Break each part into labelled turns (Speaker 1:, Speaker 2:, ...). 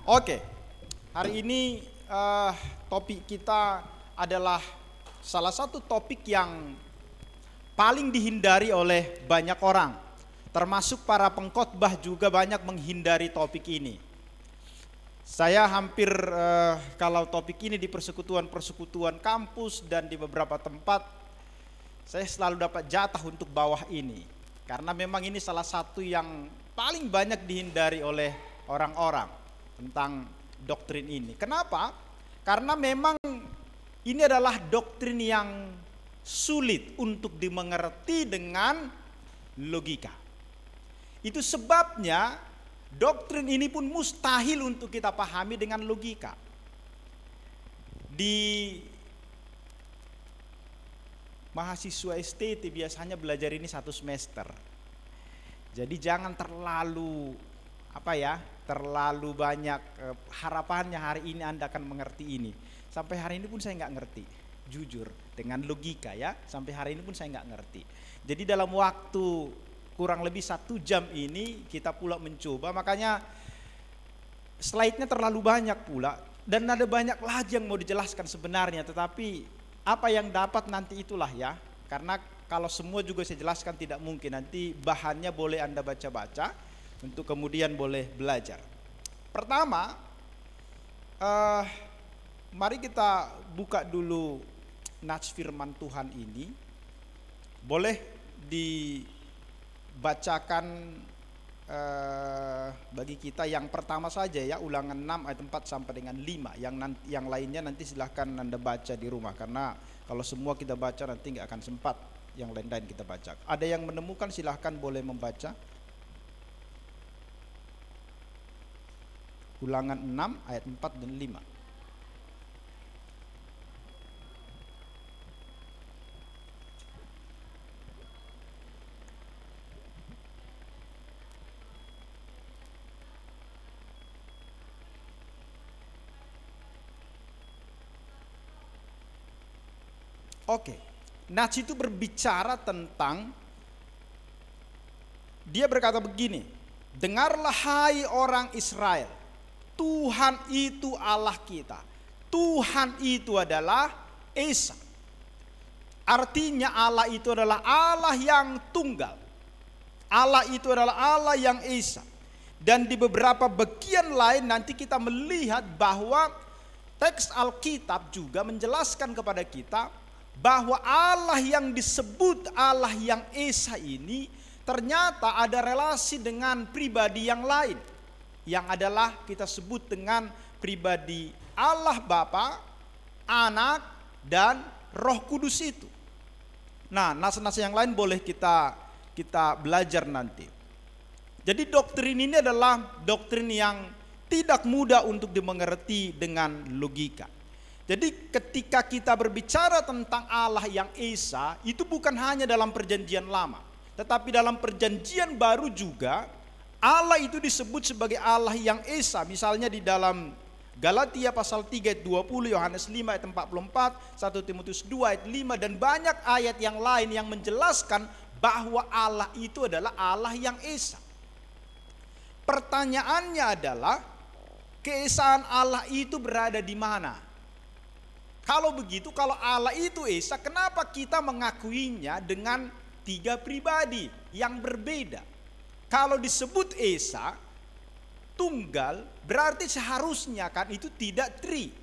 Speaker 1: Oke, hari ini topik kita adalah salah satu topik yang paling dihindari oleh banyak orang, termasuk para pengkhotbah juga banyak menghindari topik ini. Saya hampir kalau topik ini di persekutuan-persekutuan kampus dan di beberapa tempat, saya selalu dapat jatah untuk bawah ini, karena memang ini salah satu yang paling banyak dihindari oleh orang-orang tentang doktrin ini. Kenapa? Karena memang ini adalah doktrin yang sulit untuk dimengerti dengan logika. Itu sebabnya doktrin ini pun mustahil untuk kita pahami dengan logika. Di mahasiswa STT biasanya belajar ini 1 semester. Jadi jangan terlalu terlalu banyak harapannya hari ini Anda akan mengerti ini. Sampai hari ini pun saya nggak ngerti, jujur, dengan logika ya. Sampai hari ini pun saya nggak ngerti. Jadi dalam waktu kurang lebih 1 jam ini kita pula mencoba, makanya slide-nya terlalu banyak pula dan ada banyak lagi yang mau dijelaskan sebenarnya, tetapi apa yang dapat nanti itulah ya. Karena kalau semua juga saya jelaskan tidak mungkin, nanti bahannya boleh Anda baca-baca untuk kemudian boleh belajar. Pertama, mari kita buka dulu nats firman Tuhan ini. Boleh dibacakan bagi kita yang pertama saja ya, Ulangan 6 ayat 4 sampai dengan 5. Yang lainnya nanti silahkan Anda baca di rumah, karena kalau semua kita baca nanti nggak akan sempat yang lain-lain kita baca. Ada yang menemukan silahkan boleh membaca. Ulangan 6 ayat 4 dan 5. Oke, nats itu berbicara tentang, dia berkata begini, dengarlah hai orang Israel, Tuhan itu Allah kita. Tuhan itu adalah Esa. Artinya Allah itu adalah Allah yang tunggal. Allah itu adalah Allah yang Esa. Dan di beberapa bagian lain nanti kita melihat bahwa teks Alkitab juga menjelaskan kepada kita bahwa Allah yang disebut Allah yang Esa ini ternyata ada relasi dengan pribadi yang lain, yang adalah kita sebut dengan pribadi Allah Bapa, Anak, dan Roh Kudus itu. Nah, nas-nas yang lain boleh kita belajar nanti. Jadi doktrin ini adalah doktrin yang tidak mudah untuk dimengerti dengan logika. Jadi ketika kita berbicara tentang Allah yang Esa, itu bukan hanya dalam perjanjian lama, tetapi dalam perjanjian baru juga Allah itu disebut sebagai Allah yang Esa. Misalnya di dalam Galatia pasal 3 ayat 20, Yohanes 5 ayat 44, 1 Timotius 2 ayat 5, dan banyak ayat yang lain yang menjelaskan bahwa Allah itu adalah Allah yang Esa. Pertanyaannya adalah, keesaan Allah itu berada di mana? Kalau begitu, kalau Allah itu Esa, kenapa kita mengakuinya dengan 3 pribadi yang berbeda? Kalau disebut Esa, tunggal, berarti seharusnya kan itu tidak tri.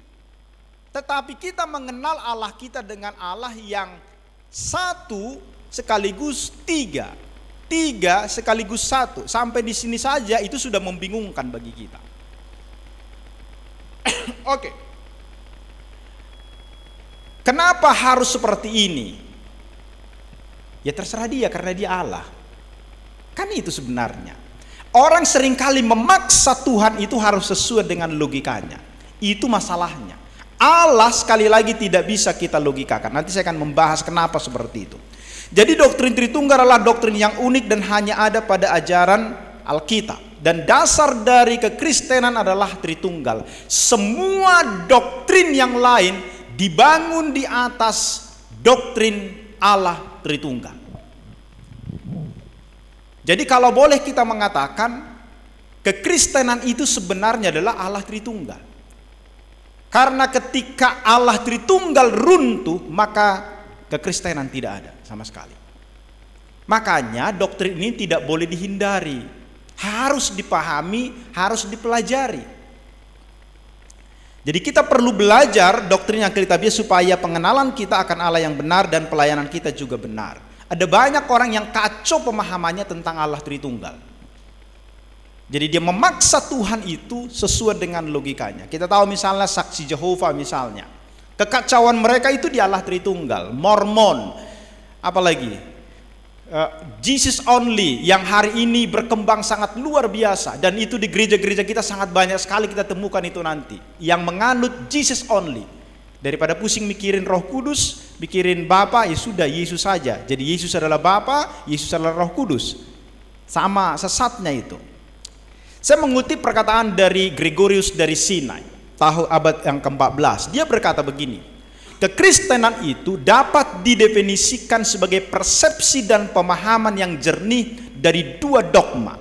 Speaker 1: Tetapi kita mengenal Allah kita dengan Allah yang 1 sekaligus 3. 3 sekaligus 1. Sampai di sini saja itu sudah membingungkan bagi kita. Oke. Kenapa harus seperti ini? Ya terserah dia, karena dia Allah. Kan itu sebenarnya. Orang seringkali memaksa Tuhan itu harus sesuai dengan logikanya. Itu masalahnya. Allah sekali lagi tidak bisa kita logikakan. Nanti saya akan membahas kenapa seperti itu. Jadi doktrin Tritunggal adalah doktrin yang unik dan hanya ada pada ajaran Alkitab. Dan dasar dari kekristenan adalah Tritunggal. Semua doktrin yang lain dibangun di atas doktrin Allah Tritunggal. Jadi kalau boleh kita mengatakan, Kekristenan itu sebenarnya adalah Allah Tritunggal. Karena ketika Allah Tritunggal runtuh, maka kekristenan tidak ada sama sekali. Makanya doktrin ini tidak boleh dihindari, harus dipahami, harus dipelajari. Jadi kita perlu belajar doktrin yang Alkitabiah supaya pengenalan kita akan Allah yang benar dan pelayanan kita juga benar. Ada banyak orang yang kacau pemahamannya tentang Allah Tritunggal. Jadi dia memaksa Tuhan itu sesuai dengan logikanya. Kita tahu misalnya saksi Jehovah misalnya. Kekacauan mereka itu di Allah Tritunggal. Mormon, apalagi Jesus Only yang hari ini berkembang sangat luar biasa. Dan itu di gereja-gereja kita sangat banyak sekali kita temukan itu nanti. Yang menganut Jesus Only. Daripada pusing mikirin Roh Kudus, mikirin Bapa, ya sudah Yesus saja. Jadi Yesus adalah Bapa, Yesus adalah Roh Kudus. Sama sesatnya itu. Saya mengutip perkataan dari Gregorius dari Sinai, tahun abad yang ke-14. Dia berkata begini, kekristenan itu dapat didefinisikan sebagai persepsi dan pemahaman yang jernih dari dua dogma.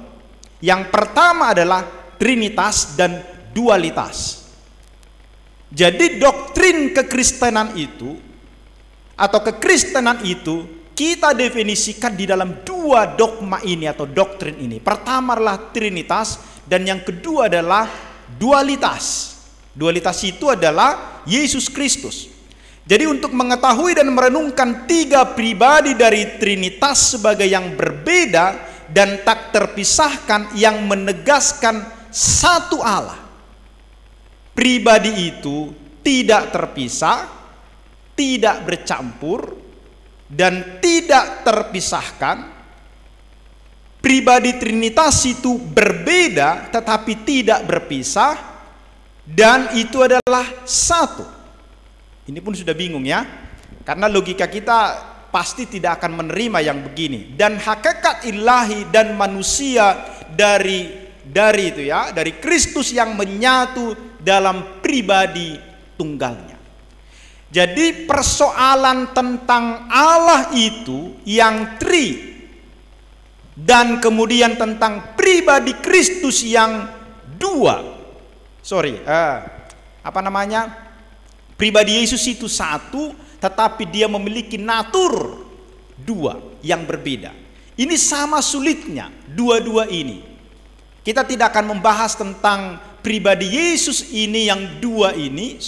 Speaker 1: Yang pertama adalah trinitas dan dualitas. Jadi doktrin kekristenan itu, atau kekristenan itu, kita definisikan di dalam dua dogma ini atau doktrin ini. Pertama adalah trinitas, dan yang kedua adalah dualitas. Dualitas itu adalah Yesus Kristus. Jadi untuk mengetahui dan merenungkan tiga pribadi dari trinitas sebagai yang berbeda dan tak terpisahkan, yang menegaskan satu Allah. Pribadi itu tidak terpisah, tidak bercampur, dan tidak terpisahkan. Pribadi Trinitas itu berbeda tetapi tidak berpisah, dan itu adalah satu. Ini pun sudah bingung ya, karena logika kita pasti tidak akan menerima yang begini. Dan hakikat ilahi dan manusia dari itu ya, dari Kristus yang menyatu dalam pribadi tunggalnya. Jadi persoalan tentang Allah itu yang tri, dan kemudian tentang pribadi Kristus yang dua. Pribadi Yesus itu satu, tetapi dia memiliki natur dua yang berbeda. Ini sama sulitnya dua-dua ini. Kita tidak akan membahas tentang pribadi Yesus ini yang dua ini,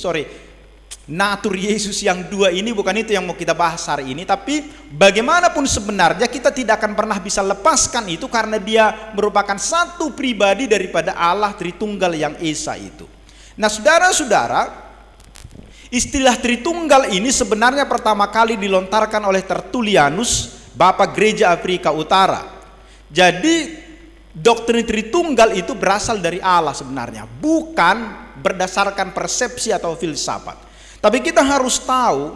Speaker 1: natur Yesus yang dua ini, bukan itu yang mau kita bahas hari ini. Tapi bagaimanapun sebenarnya kita tidak akan pernah bisa lepaskan itu, karena dia merupakan satu pribadi daripada Allah Tritunggal yang Esa itu. Nah saudara-saudara, istilah Tritunggal ini sebenarnya pertama kali dilontarkan oleh Tertullianus, Bapak Gereja Afrika Utara. Jadi doktrin Tritunggal itu berasal dari Allah sebenarnya, bukan berdasarkan persepsi atau filsafat. Tapi kita harus tahu,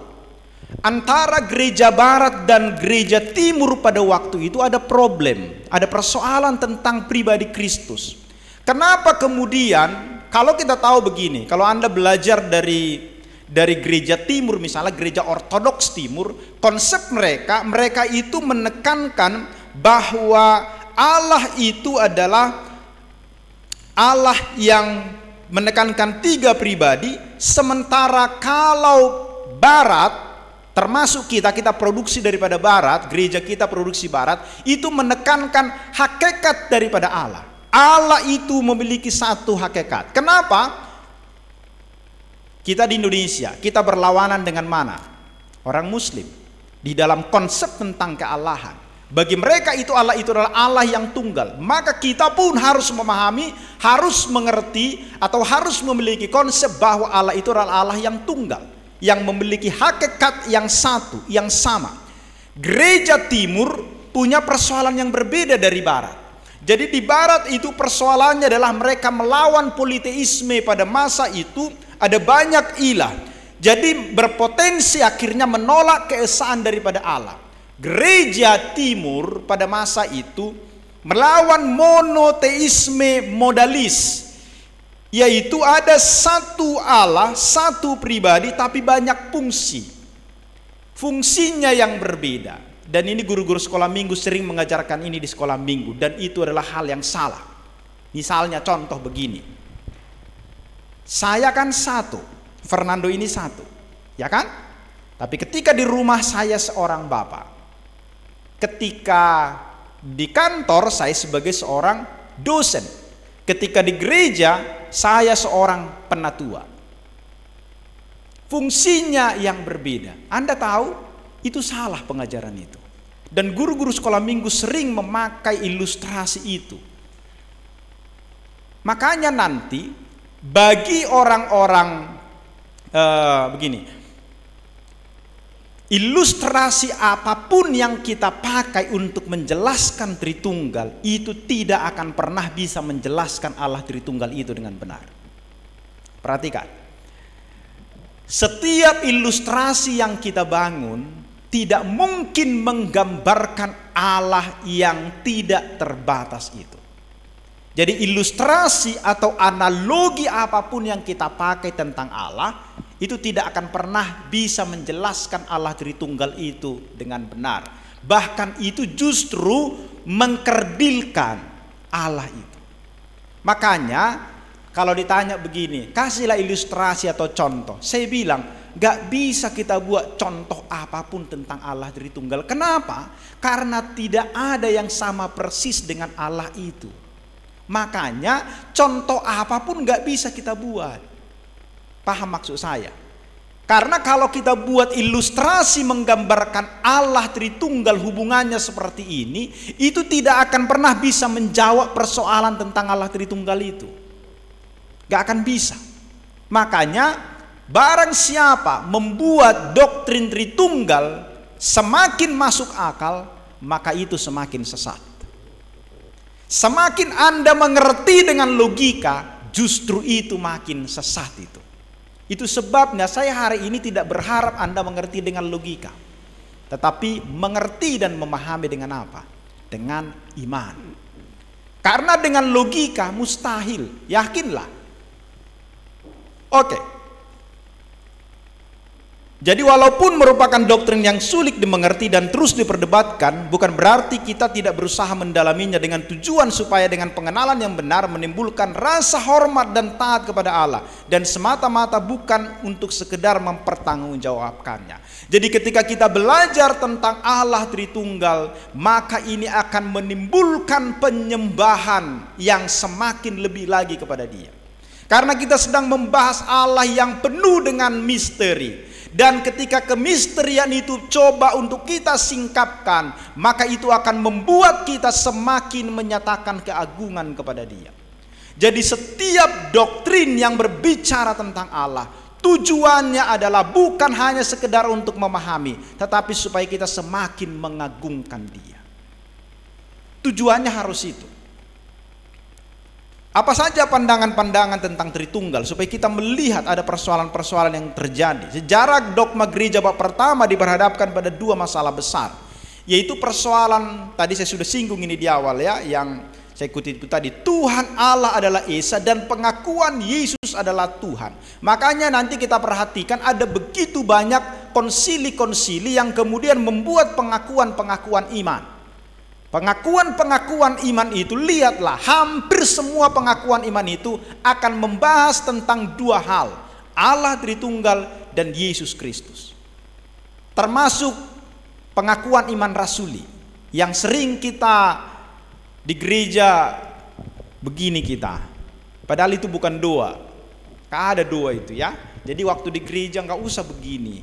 Speaker 1: antara gereja barat dan gereja timur pada waktu itu ada problem, ada persoalan tentang pribadi Kristus. Kenapa kemudian, kalau kita tahu begini, kalau Anda belajar dari gereja timur, misalnya gereja ortodoks timur, konsep mereka itu menekankan bahwa Allah itu adalah Allah yang menekankan tiga pribadi, sementara kalau barat, termasuk kita produksi daripada barat, gereja kita produksi barat, itu menekankan hakikat daripada Allah. Allah itu memiliki satu hakikat. Kenapa? Kita di Indonesia, kita berlawanan dengan mana? Orang Muslim. Di dalam konsep tentang kealahan. Bagi mereka itu adalah Allah yang tunggal. Maka kita pun harus memahami, harus mengerti, atau harus memiliki konsep bahwa Allah itu adalah Allah yang tunggal, yang memiliki hakikat yang satu, yang sama. Gereja timur punya persoalan yang berbeda dari barat. Jadi di barat itu persoalannya adalah mereka melawan politeisme pada masa itu, ada banyak ilah. Jadi berpotensi akhirnya menolak keesaan daripada Allah. Gereja timur pada masa itu melawan monoteisme modalis, yaitu ada satu Allah, satu pribadi, tapi banyak fungsi. Fungsinya yang berbeda. Dan ini guru-guru sekolah minggu sering mengajarkan ini di sekolah minggu, dan itu adalah hal yang salah. Misalnya contoh begini. Saya kan satu, Fernando ini satu, ya kan? Tapi ketika di rumah saya seorang bapak, ketika di kantor saya sebagai seorang dosen, ketika di gereja saya seorang penatua. Fungsinya yang berbeda. Anda tahu itu salah pengajaran itu. Dan guru-guru sekolah minggu sering memakai ilustrasi itu. Makanya nanti bagi orang-orang begini, ilustrasi apapun yang kita pakai untuk menjelaskan Tritunggal itu tidak akan pernah bisa menjelaskan Allah Tritunggal itu dengan benar. Perhatikan, setiap ilustrasi yang kita bangun tidak mungkin menggambarkan Allah yang tidak terbatas itu. Jadi ilustrasi atau analogi apapun yang kita pakai tentang Allah itu tidak akan pernah bisa menjelaskan Allah Tritunggal itu dengan benar. Bahkan itu justru mengkerdilkan Allah itu. Makanya kalau ditanya begini, kasihlah ilustrasi atau contoh. Saya bilang, gak bisa kita buat contoh apapun tentang Allah Tritunggal. Kenapa? Karena tidak ada yang sama persis dengan Allah itu. Makanya contoh apapun gak bisa kita buat. Paham maksud saya? Karena kalau kita buat ilustrasi menggambarkan Allah Tritunggal hubungannya seperti ini, itu tidak akan pernah bisa menjawab persoalan tentang Allah Tritunggal itu. Gak akan bisa. Makanya barang siapa membuat doktrin Tritunggal semakin masuk akal, maka itu semakin sesat. Semakin Anda mengerti dengan logika, justru itu makin sesat itu. Itu sebabnya saya hari ini tidak berharap Anda mengerti dengan logika, tetapi mengerti dan memahami dengan apa? Dengan iman. Karena dengan logika mustahil, yakinlah. Oke. Jadi walaupun merupakan doktrin yang sulit dimengerti dan terus diperdebatkan, bukan berarti kita tidak berusaha mendalaminya dengan tujuan supaya dengan pengenalan yang benar menimbulkan rasa hormat dan taat kepada Allah, dan semata-mata bukan untuk sekedar mempertanggungjawabkannya. Jadi ketika kita belajar tentang Allah Tritunggal, maka ini akan menimbulkan penyembahan yang semakin lebih lagi kepada Dia. Karena kita sedang membahas Allah yang penuh dengan misteri. Dan ketika kemisterian itu coba untuk kita singkapkan, maka itu akan membuat kita semakin menyatakan keagungan kepada Dia. Jadi setiap doktrin yang berbicara tentang Allah, tujuannya adalah bukan hanya sekedar untuk memahami, tetapi supaya kita semakin mengagungkan Dia. Tujuannya harus itu. Apa saja pandangan-pandangan tentang Tritunggal supaya kita melihat ada persoalan-persoalan yang terjadi. Sejarah dogma gereja bab pertama diperhadapkan pada dua masalah besar, yaitu persoalan tadi saya sudah singgung ini di awal ya, yang saya kutip itu tadi, Tuhan Allah adalah Esa dan pengakuan Yesus adalah Tuhan. Makanya nanti kita perhatikan ada begitu banyak konsili-konsili yang kemudian membuat pengakuan-pengakuan iman. Pengakuan-pengakuan iman itu, lihatlah, hampir semua pengakuan iman itu akan membahas tentang dua hal, Allah Tritunggal dan Yesus Kristus. Termasuk pengakuan iman rasuli yang sering kita di gereja begini kita, padahal itu bukan doa. Ada doa itu ya. Jadi waktu di gereja nggak usah begini,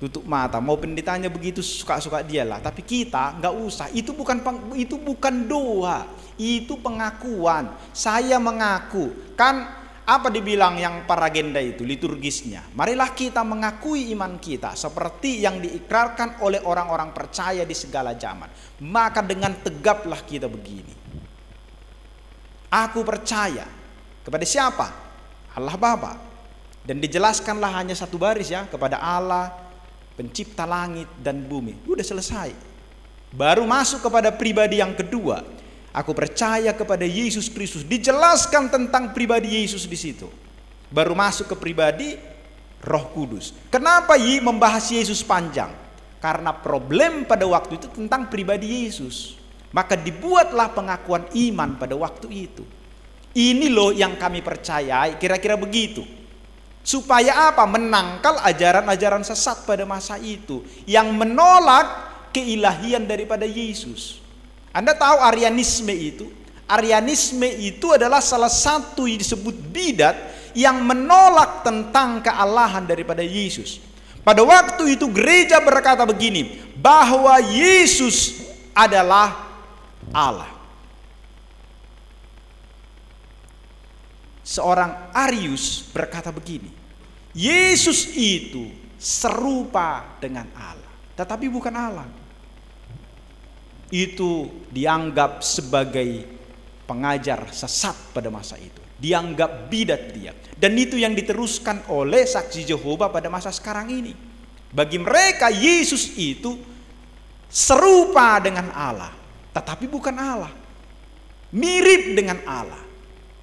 Speaker 1: tutup mata, mau pendetanya begitu suka-suka dia lah, tapi kita nggak usah. Itu bukan doa, itu pengakuan. Saya mengaku, kan apa dibilang yang paragenda itu liturgisnya, marilah kita mengakui iman kita seperti yang diikrarkan oleh orang-orang percaya di segala zaman. Maka dengan tegaplah kita begini, aku percaya kepada siapa? Allah Bapa. Dan dijelaskanlah hanya satu baris ya, kepada Allah pencipta langit dan bumi. Udah selesai. Baru masuk kepada pribadi yang kedua. Aku percaya kepada Yesus Kristus. Dijelaskan tentang pribadi Yesus di situ. Baru masuk ke pribadi Roh Kudus. Kenapa membahas Yesus panjang? Karena problem pada waktu itu tentang pribadi Yesus. Maka dibuatlah pengakuan iman pada waktu itu. Ini loh yang kami percayai, kira-kira begitu. Supaya apa? Menangkal ajaran-ajaran sesat pada masa itu yang menolak keilahian daripada Yesus. Anda tahu Arianisme itu? Arianisme itu adalah salah satu yang disebut bidat yang menolak tentang kealahan daripada Yesus. Pada waktu itu gereja berkata begini, bahwa Yesus adalah Allah. Seorang Arius berkata begini, Yesus itu serupa dengan Allah, tetapi bukan Allah. Itu dianggap sebagai pengajar sesat pada masa itu, dianggap bidat dia. Dan itu yang diteruskan oleh saksi Jehovah pada masa sekarang ini. Bagi mereka Yesus itu serupa dengan Allah, tetapi bukan Allah. Mirip dengan Allah,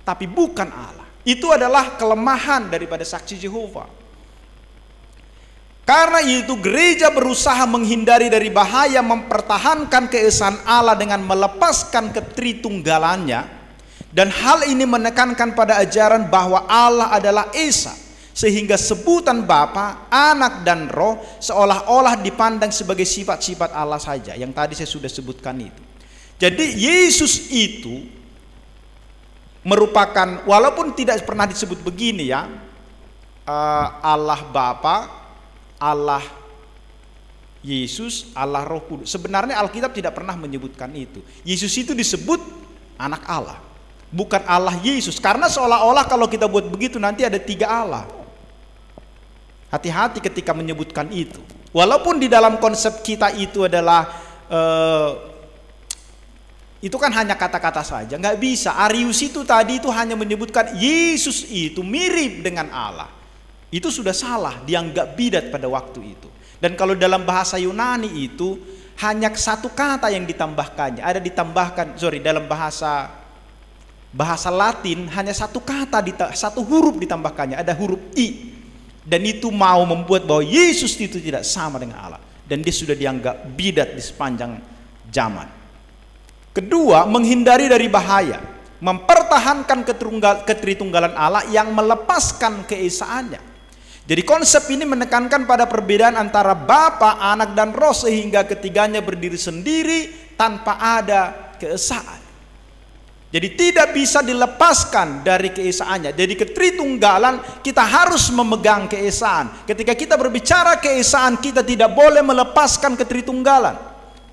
Speaker 1: tapi bukan Allah. Itu adalah kelemahan daripada saksi Jehovah. Karena itu gereja berusaha menghindari dari bahaya mempertahankan keesaan Allah dengan melepaskan ketritunggalannya. Dan hal ini menekankan pada ajaran bahwa Allah adalah Esa, sehingga sebutan Bapa, Anak dan Roh seolah-olah dipandang sebagai sifat-sifat Allah saja, yang tadi saya sudah sebutkan itu. Jadi Yesus itu merupakan, walaupun tidak pernah disebut begini ya, Allah Bapa, Allah Yesus, Allah Roh Kudus. Sebenarnya Alkitab tidak pernah menyebutkan itu. Yesus itu disebut anak Allah, bukan Allah Yesus. Karena seolah-olah kalau kita buat begitu nanti ada 3 Allah. Hati-hati ketika menyebutkan itu. Walaupun di dalam konsep kita itu adalah itu kan hanya kata-kata saja, nggak bisa. Arius itu tadi itu hanya menyebutkan Yesus itu mirip dengan Allah. Itu sudah salah, dianggap bidat pada waktu itu. Dan kalau dalam bahasa Yunani itu hanya satu kata yang ditambahkannya. Ada ditambahkan, dalam bahasa Latin hanya satu kata, satu huruf ditambahkannya. Ada huruf I. Dan itu mau membuat bahwa Yesus itu tidak sama dengan Allah. Dan dia sudah dianggap bidat di sepanjang zaman. Kedua, menghindari dari bahaya, mempertahankan ketritunggalan Allah yang melepaskan keesaannya. Jadi konsep ini menekankan pada perbedaan antara Bapa, Anak dan Roh, sehingga ketiganya berdiri sendiri tanpa ada keesaan. Jadi tidak bisa dilepaskan dari keesaannya. Jadi ketritunggalan kita harus memegang keesaan. Ketika kita berbicara keesaan, kita tidak boleh melepaskan ketritunggalan.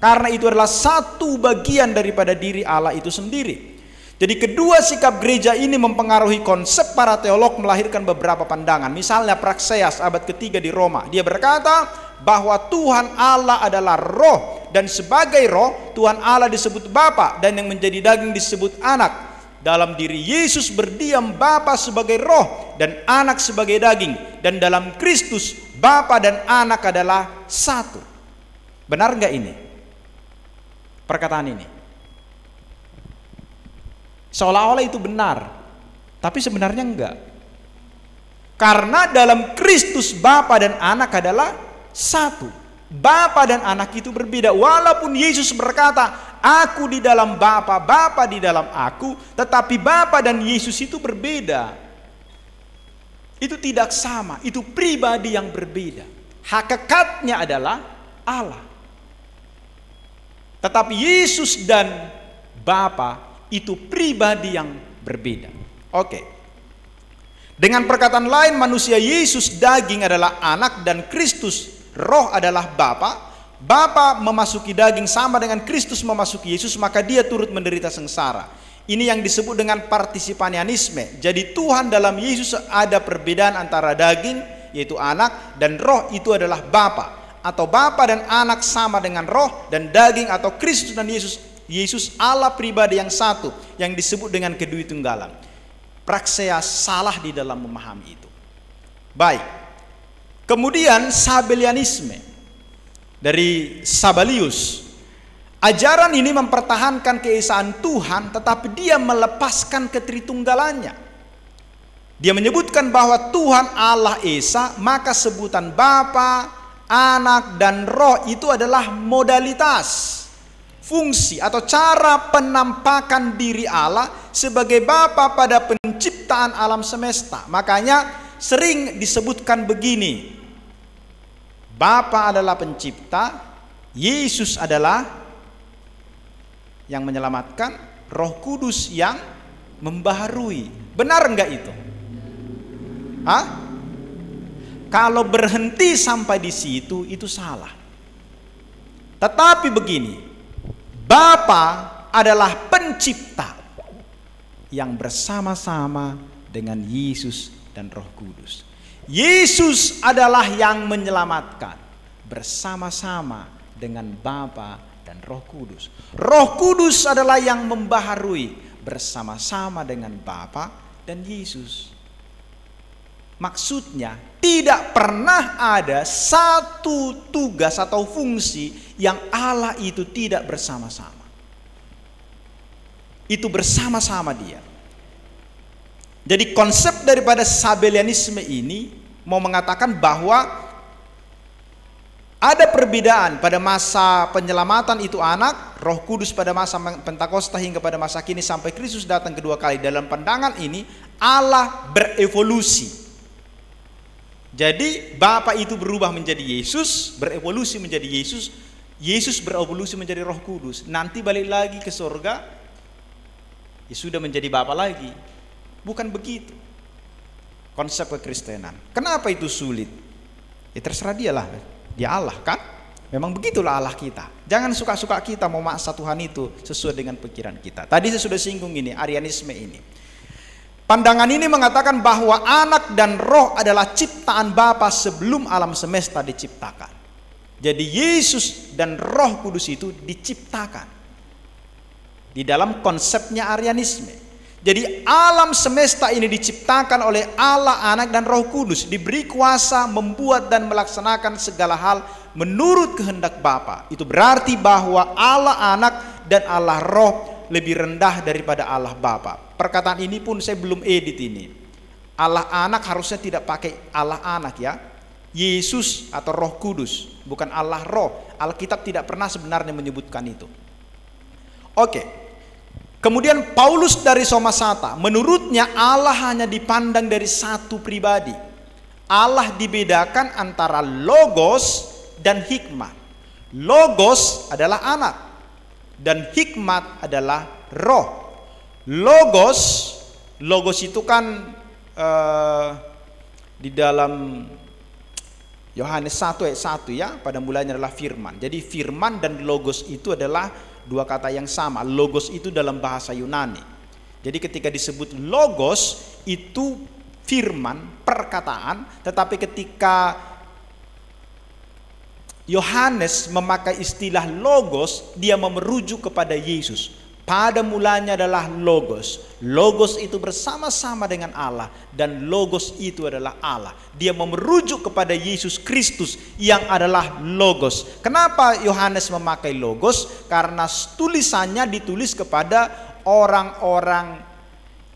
Speaker 1: Karena itu adalah satu bagian daripada diri Allah itu sendiri. Jadi kedua sikap gereja ini mempengaruhi konsep para teolog, melahirkan beberapa pandangan. Misalnya Praxeas abad ketiga di Roma. Dia berkata bahwa Tuhan Allah adalah roh. Dan sebagai roh, Tuhan Allah disebut Bapa. Dan yang menjadi daging disebut anak. Dalam diri Yesus berdiam Bapa sebagai roh dan anak sebagai daging. Dan dalam Kristus, Bapa dan anak adalah satu. Benar nggak ini? Perkataan ini seolah-olah itu benar, tapi sebenarnya enggak. Karena dalam Kristus Bapa dan anak adalah satu. Bapa dan anak itu berbeda. Walaupun Yesus berkata, aku di dalam Bapa, Bapa di dalam aku, tetapi Bapa dan Yesus itu berbeda. Itu tidak sama, itu pribadi yang berbeda. Hakikatnya adalah Allah. Tetapi Yesus dan Bapa itu pribadi yang berbeda. Oke. Dengan perkataan lain, manusia Yesus daging adalah anak dan Kristus roh adalah Bapa. Bapa memasuki daging sama dengan Kristus memasuki Yesus, maka dia turut menderita sengsara. Ini yang disebut dengan partisipanianisme. Jadi Tuhan dalam Yesus ada perbedaan antara daging yaitu anak dan roh itu adalah Bapa. Atau Bapa dan anak sama dengan roh dan daging, atau Kristus dan Yesus Allah pribadi yang satu yang disebut dengan kedua-tunggalan. Praxeas salah di dalam memahami itu. Baik. Kemudian Sabellianisme dari Sabellius. Ajaran ini mempertahankan keesaan Tuhan, tetapi dia melepaskan ketritunggalannya. Dia menyebutkan bahwa Tuhan Allah Esa, maka sebutan Bapa, Anak dan Roh itu adalah modalitas, fungsi atau cara penampakan diri Allah sebagai Bapa pada penciptaan alam semesta. Makanya sering disebutkan begini, Bapa adalah pencipta, Yesus adalah yang menyelamatkan, Roh Kudus yang membaharui. Benar enggak itu? Hah? Kalau berhenti sampai di situ itu salah. Tetapi begini, Bapa adalah pencipta yang bersama-sama dengan Yesus dan Roh Kudus. Yesus adalah yang menyelamatkan bersama-sama dengan Bapa dan Roh Kudus. Roh Kudus adalah yang membaharui bersama-sama dengan Bapa dan Yesus. Maksudnya tidak pernah ada satu tugas atau fungsi yang Allah itu tidak bersama-sama. Itu bersama-sama Dia. Jadi konsep daripada Sabellianisme ini mau mengatakan bahwa ada perbedaan pada masa penyelamatan itu anak, Roh Kudus pada masa Pentakosta hingga pada masa kini sampai Kristus datang kedua kali. Dalam pandangan ini Allah berevolusi. Jadi Bapa itu berubah menjadi Yesus, berevolusi menjadi Yesus, Yesus berevolusi menjadi Roh Kudus. Nanti balik lagi ke surga, ya sudah menjadi Bapa lagi. Bukan begitu konsep kekristenan. Kenapa itu sulit? Ya terserah dialah, dia Allah kan? Memang begitulah Allah kita. Jangan suka-suka kita mau maksa Tuhan itu sesuai dengan pikiran kita. Tadi saya sudah singgung ini, Arianisme ini. Pandangan ini mengatakan bahwa anak dan roh adalah ciptaan Bapa sebelum alam semesta diciptakan. Jadi Yesus dan Roh Kudus itu diciptakan di dalam konsepnya Arianisme. Jadi alam semesta ini diciptakan oleh Allah, Anak dan Roh Kudus, diberi kuasa membuat dan melaksanakan segala hal menurut kehendak Bapa. Itu berarti bahwa Allah Anak dan Allah Roh lebih rendah daripada Allah Bapa. Perkataan ini pun saya belum edit ini. Allah Anak harusnya tidak pakai Allah Anak ya. Yesus atau Roh Kudus, bukan Allah Roh. Alkitab tidak pernah sebenarnya menyebutkan itu. Oke. Kemudian Paulus dari Somasata, menurutnya Allah hanya dipandang dari satu pribadi. Allah dibedakan antara logos dan hikmat. Logos adalah anak dan hikmat adalah roh. Logos itu kan di dalam Yohanes 1 ayat 1 ya, pada mulanya adalah firman. Jadi firman dan logos itu adalah dua kata yang sama. Logos itu dalam bahasa Yunani. Jadi ketika disebut logos itu firman, perkataan, tetapi ketika Yohanes memakai istilah logos, dia merujuk kepada Yesus. Pada mulanya adalah logos. Logos itu bersama-sama dengan Allah dan logos itu adalah Allah. Dia merujuk kepada Yesus Kristus yang adalah logos. Kenapa Yohanes memakai logos? Karena tulisannya ditulis kepada orang-orang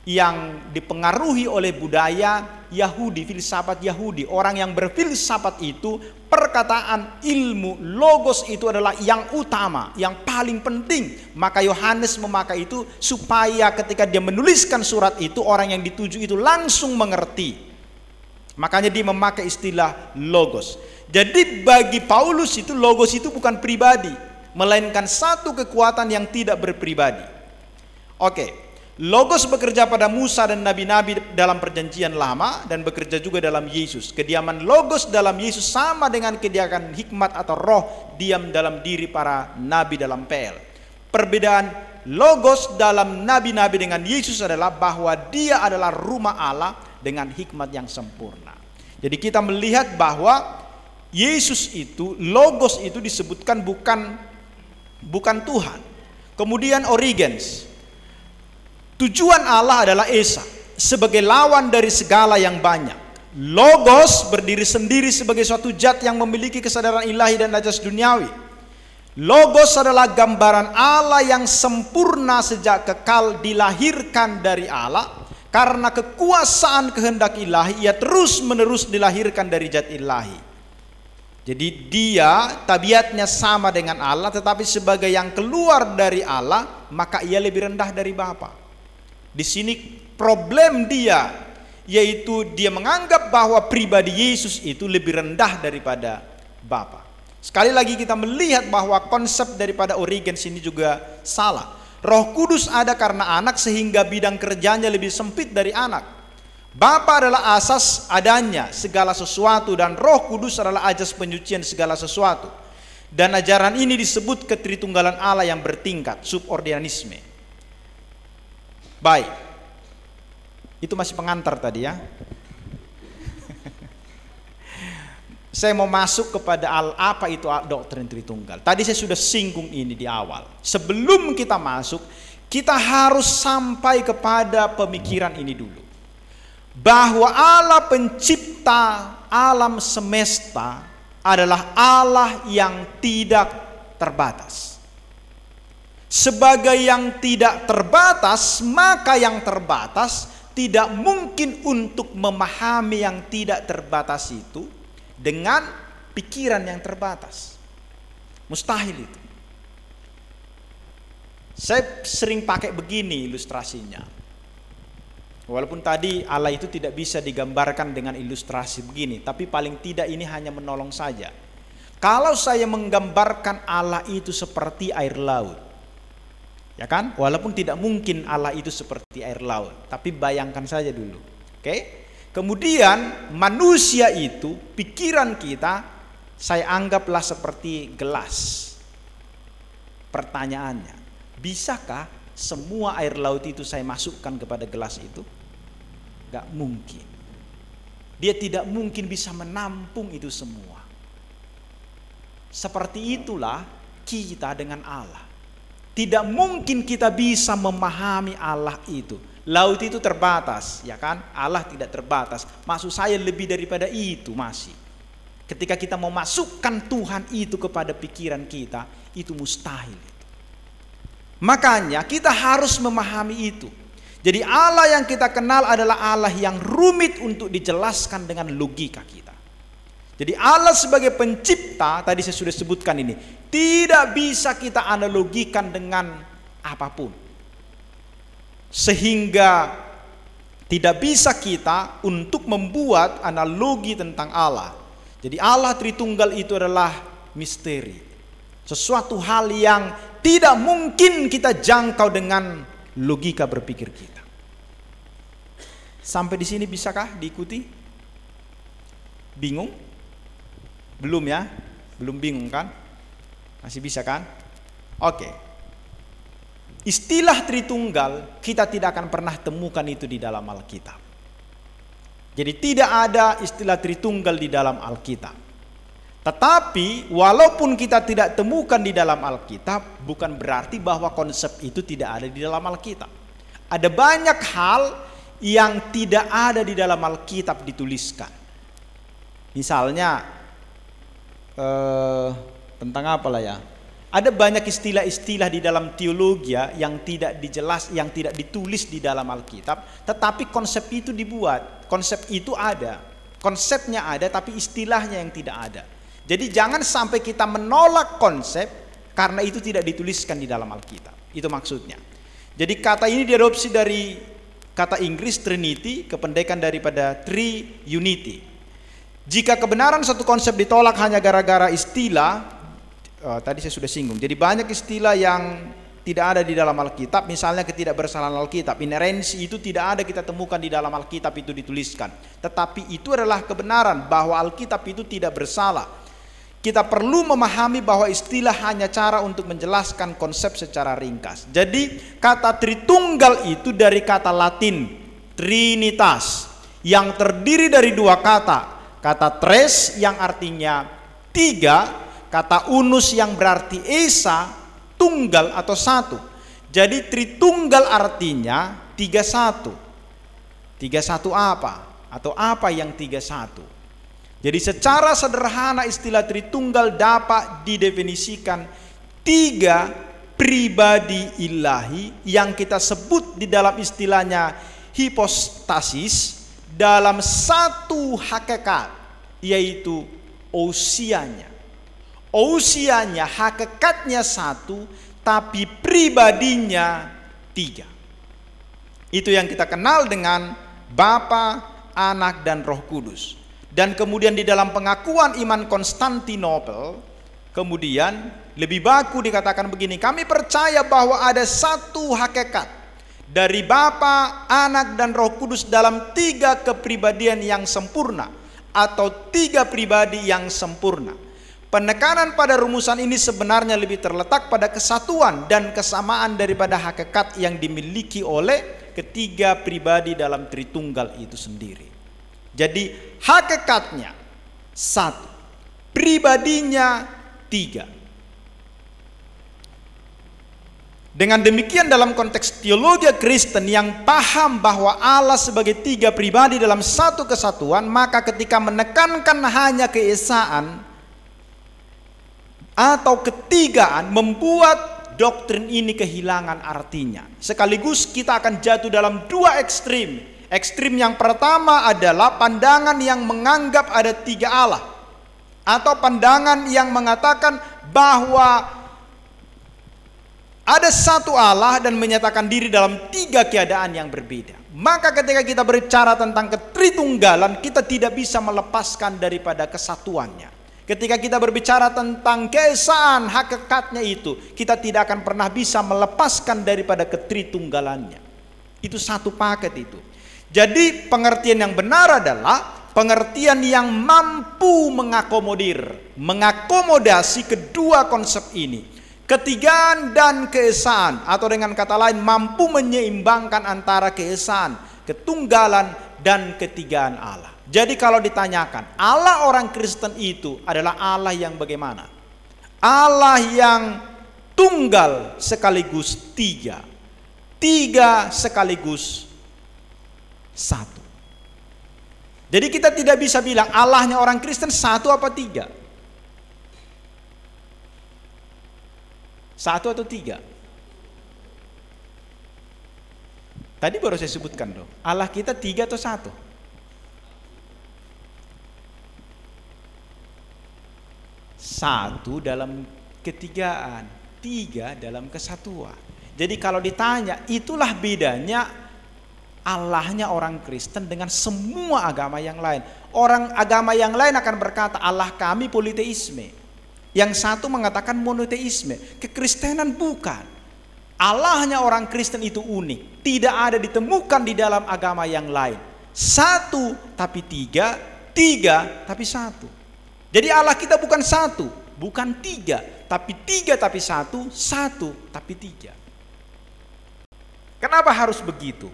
Speaker 1: yang dipengaruhi oleh budaya Yahudi, filsafat Yahudi. Orang yang berfilsafat itu, perkataan ilmu logos itu adalah yang utama, yang paling penting. Maka Yohanes memakai itu supaya ketika dia menuliskan surat itu, orang yang dituju itu langsung mengerti. Makanya dia memakai istilah logos. Jadi bagi Paulus itu logos itu bukan pribadi, melainkan satu kekuatan yang tidak berpribadi. Oke. Logos bekerja pada Musa dan nabi-nabi dalam perjanjian lama dan bekerja juga dalam Yesus. Kediaman logos dalam Yesus sama dengan kediaman hikmat atau roh diam dalam diri para nabi dalam PL. Perbedaan logos dalam nabi-nabi dengan Yesus adalah bahwa dia adalah rumah Allah dengan hikmat yang sempurna. Jadi kita melihat bahwa Yesus itu, logos itu disebutkan bukan Tuhan. Kemudian Origens. Tujuan Allah adalah Esa sebagai lawan dari segala yang banyak. Logos berdiri sendiri sebagai suatu zat yang memiliki kesadaran ilahi dan ajas duniawi. Logos adalah gambaran Allah yang sempurna sejak kekal, dilahirkan dari Allah. Karena kekuasaan kehendak ilahi, ia terus menerus dilahirkan dari zat ilahi. Jadi dia tabiatnya sama dengan Allah, tetapi sebagai yang keluar dari Allah, maka ia lebih rendah dari Bapa. Di sini problem dia, yaitu dia menganggap bahwa pribadi Yesus itu lebih rendah daripada Bapa. Sekali lagi kita melihat bahwa konsep daripada Origenes ini juga salah. Roh Kudus ada karena anak sehingga bidang kerjanya lebih sempit dari anak. Bapa adalah asas adanya segala sesuatu dan Roh Kudus adalah ajas penyucian segala sesuatu. Dan ajaran ini disebut ketritunggalan Allah yang bertingkat, subordinanisme. Baik. Itu masih pengantar tadi ya. Saya mau masuk kepada apa itu doktrin Tritunggal. Tadi saya sudah singgung ini di awal. Sebelum kita masuk, kita harus sampai kepada pemikiran ini dulu. Bahwa Allah pencipta alam semesta adalah Allah yang tidak terbatas. Sebagai yang tidak terbatas, maka yang terbatas tidak mungkin untuk memahami yang tidak terbatas itu dengan pikiran yang terbatas. Mustahil itu. Saya sering pakai begini ilustrasinya. Walaupun tadi Allah itu tidak bisa digambarkan dengan ilustrasi begini, tapi paling tidak ini hanya menolong saja. Kalau saya menggambarkan Allah itu seperti air laut, ya kan? Walaupun tidak mungkin Allah itu seperti air laut, tapi bayangkan saja dulu. Oke? Kemudian manusia itu, pikiran kita, saya anggaplah seperti gelas. Pertanyaannya, bisakah semua air laut itu saya masukkan kepada gelas itu? Gak mungkin. Dia tidak mungkin bisa menampung itu semua. Seperti itulah kita dengan Allah. Tidak mungkin kita bisa memahami Allah itu. Laut itu terbatas, ya kan? Allah tidak terbatas. Maksud saya lebih daripada itu masih. Ketika kita mau masukkan Tuhan itu kepada pikiran kita, itu mustahil. Makanya kita harus memahami itu. Jadi Allah yang kita kenal adalah Allah yang rumit untuk dijelaskan dengan logika kita. Jadi Allah sebagai pencipta, tadi saya sudah sebutkan ini, tidak bisa kita analogikan dengan apapun. Sehingga tidak bisa kita untuk membuat analogi tentang Allah. Jadi Allah Tritunggal itu adalah misteri. Sesuatu hal yang tidak mungkin kita jangkau dengan logika berpikir kita. Sampai di sini bisakah diikuti? Bingung? Belum ya? Belum bingung kan? Masih bisa kan? Oke. Istilah Tritunggal kita tidak akan pernah temukan itu di dalam Alkitab. Jadi tidak ada istilah Tritunggal di dalam Alkitab. Tetapi walaupun kita tidak temukan di dalam Alkitab, bukan berarti bahwa konsep itu tidak ada di dalam Alkitab. Ada banyak hal yang tidak ada di dalam Alkitab dituliskan. Misalnya tentang apa lah ya? Ada banyak istilah-istilah di dalam teologi yang tidak ditulis di dalam Alkitab, tetapi konsep itu dibuat. Konsep itu ada, konsepnya ada, tapi istilahnya yang tidak ada. Jadi jangan sampai kita menolak konsep karena itu tidak dituliskan di dalam Alkitab. Itu maksudnya. Jadi kata ini diadopsi dari kata Inggris Trinity, kependekan daripada Tri-Unity. Jika kebenaran satu konsep ditolak hanya gara-gara istilah, tadi saya sudah singgung. Jadi banyak istilah yang tidak ada di dalam Alkitab. Misalnya ketidakbersalahan Alkitab, inerensi itu tidak ada kita temukan di dalam Alkitab itu dituliskan. Tetapi itu adalah kebenaran bahwa Alkitab itu tidak bersalah. Kita perlu memahami bahwa istilah hanya cara untuk menjelaskan konsep secara ringkas. Jadi kata Tritunggal itu dari kata Latin Trinitas yang terdiri dari dua kata. Kata tres yang artinya tiga, kata unus yang berarti esa, tunggal atau satu. Jadi Tritunggal artinya 31. 31 apa? Atau apa yang 31? Jadi secara sederhana istilah Tritunggal dapat didefinisikan 3 pribadi ilahi yang kita sebut di dalam istilahnya hipostasis dalam satu hakikat, yaitu ousianya. Ousianya, hakikatnya satu, tapi pribadinya 3. Itu yang kita kenal dengan Bapa, Anak, dan Roh Kudus. Dan kemudian di dalam pengakuan iman Konstantinopel, kemudian lebih baku dikatakan begini, kami percaya bahwa ada satu hakikat dari Bapa, Anak, dan Roh Kudus dalam 3 kepribadian yang sempurna atau 3 pribadi yang sempurna. Penekanan pada rumusan ini sebenarnya lebih terletak pada kesatuan dan kesamaan daripada hakikat yang dimiliki oleh ketiga pribadi dalam Tritunggal itu sendiri. Jadi hakikatnya 1, pribadinya 3. Dengan demikian dalam konteks teologi Kristen yang paham bahwa Allah sebagai 3 pribadi dalam satu kesatuan, maka ketika menekankan hanya keesaan atau ketigaan, membuat doktrin ini kehilangan artinya. Sekaligus kita akan jatuh dalam 2 ekstrim. Ekstrim yang pertama adalah pandangan yang menganggap ada 3 Allah, atau pandangan yang mengatakan bahwa ada satu Allah dan menyatakan diri dalam 3 keadaan yang berbeda. Maka ketika kita berbicara tentang ketritunggalan, kita tidak bisa melepaskan daripada kesatuannya. Ketika kita berbicara tentang keesaan hakikatnya itu, kita tidak akan pernah bisa melepaskan daripada ketritunggalannya. Itu satu paket itu. Jadi pengertian yang benar adalah pengertian yang mampu mengakomodasi kedua konsep ini. Ketigaan dan keesaan, atau dengan kata lain mampu menyeimbangkan antara keesaan, ketunggalan, dan ketigaan Allah. Jadi kalau ditanyakan, Allah orang Kristen itu adalah Allah yang bagaimana? Allah yang tunggal sekaligus 3. 3 sekaligus 1. Jadi kita tidak bisa bilang Allahnya orang Kristen 1 apa 3. 1 atau 3. Tadi baru saya sebutkan dong, Allah kita 3 atau 1. 1 dalam ketigaan, 3 dalam kesatuan. Jadi kalau ditanya, itulah bedanya Allahnya orang Kristen dengan semua agama yang lain. Orang agama yang lain akan berkata Allah kami politeisme, yang satu mengatakan monoteisme. Kekristenan bukan. Allahnya orang Kristen itu unik, tidak ada ditemukan di dalam agama yang lain. 1 tapi 3, 3 tapi 1. Jadi Allah kita bukan 1, bukan 3, tapi 3 tapi 1, 1 tapi 3. Kenapa harus begitu?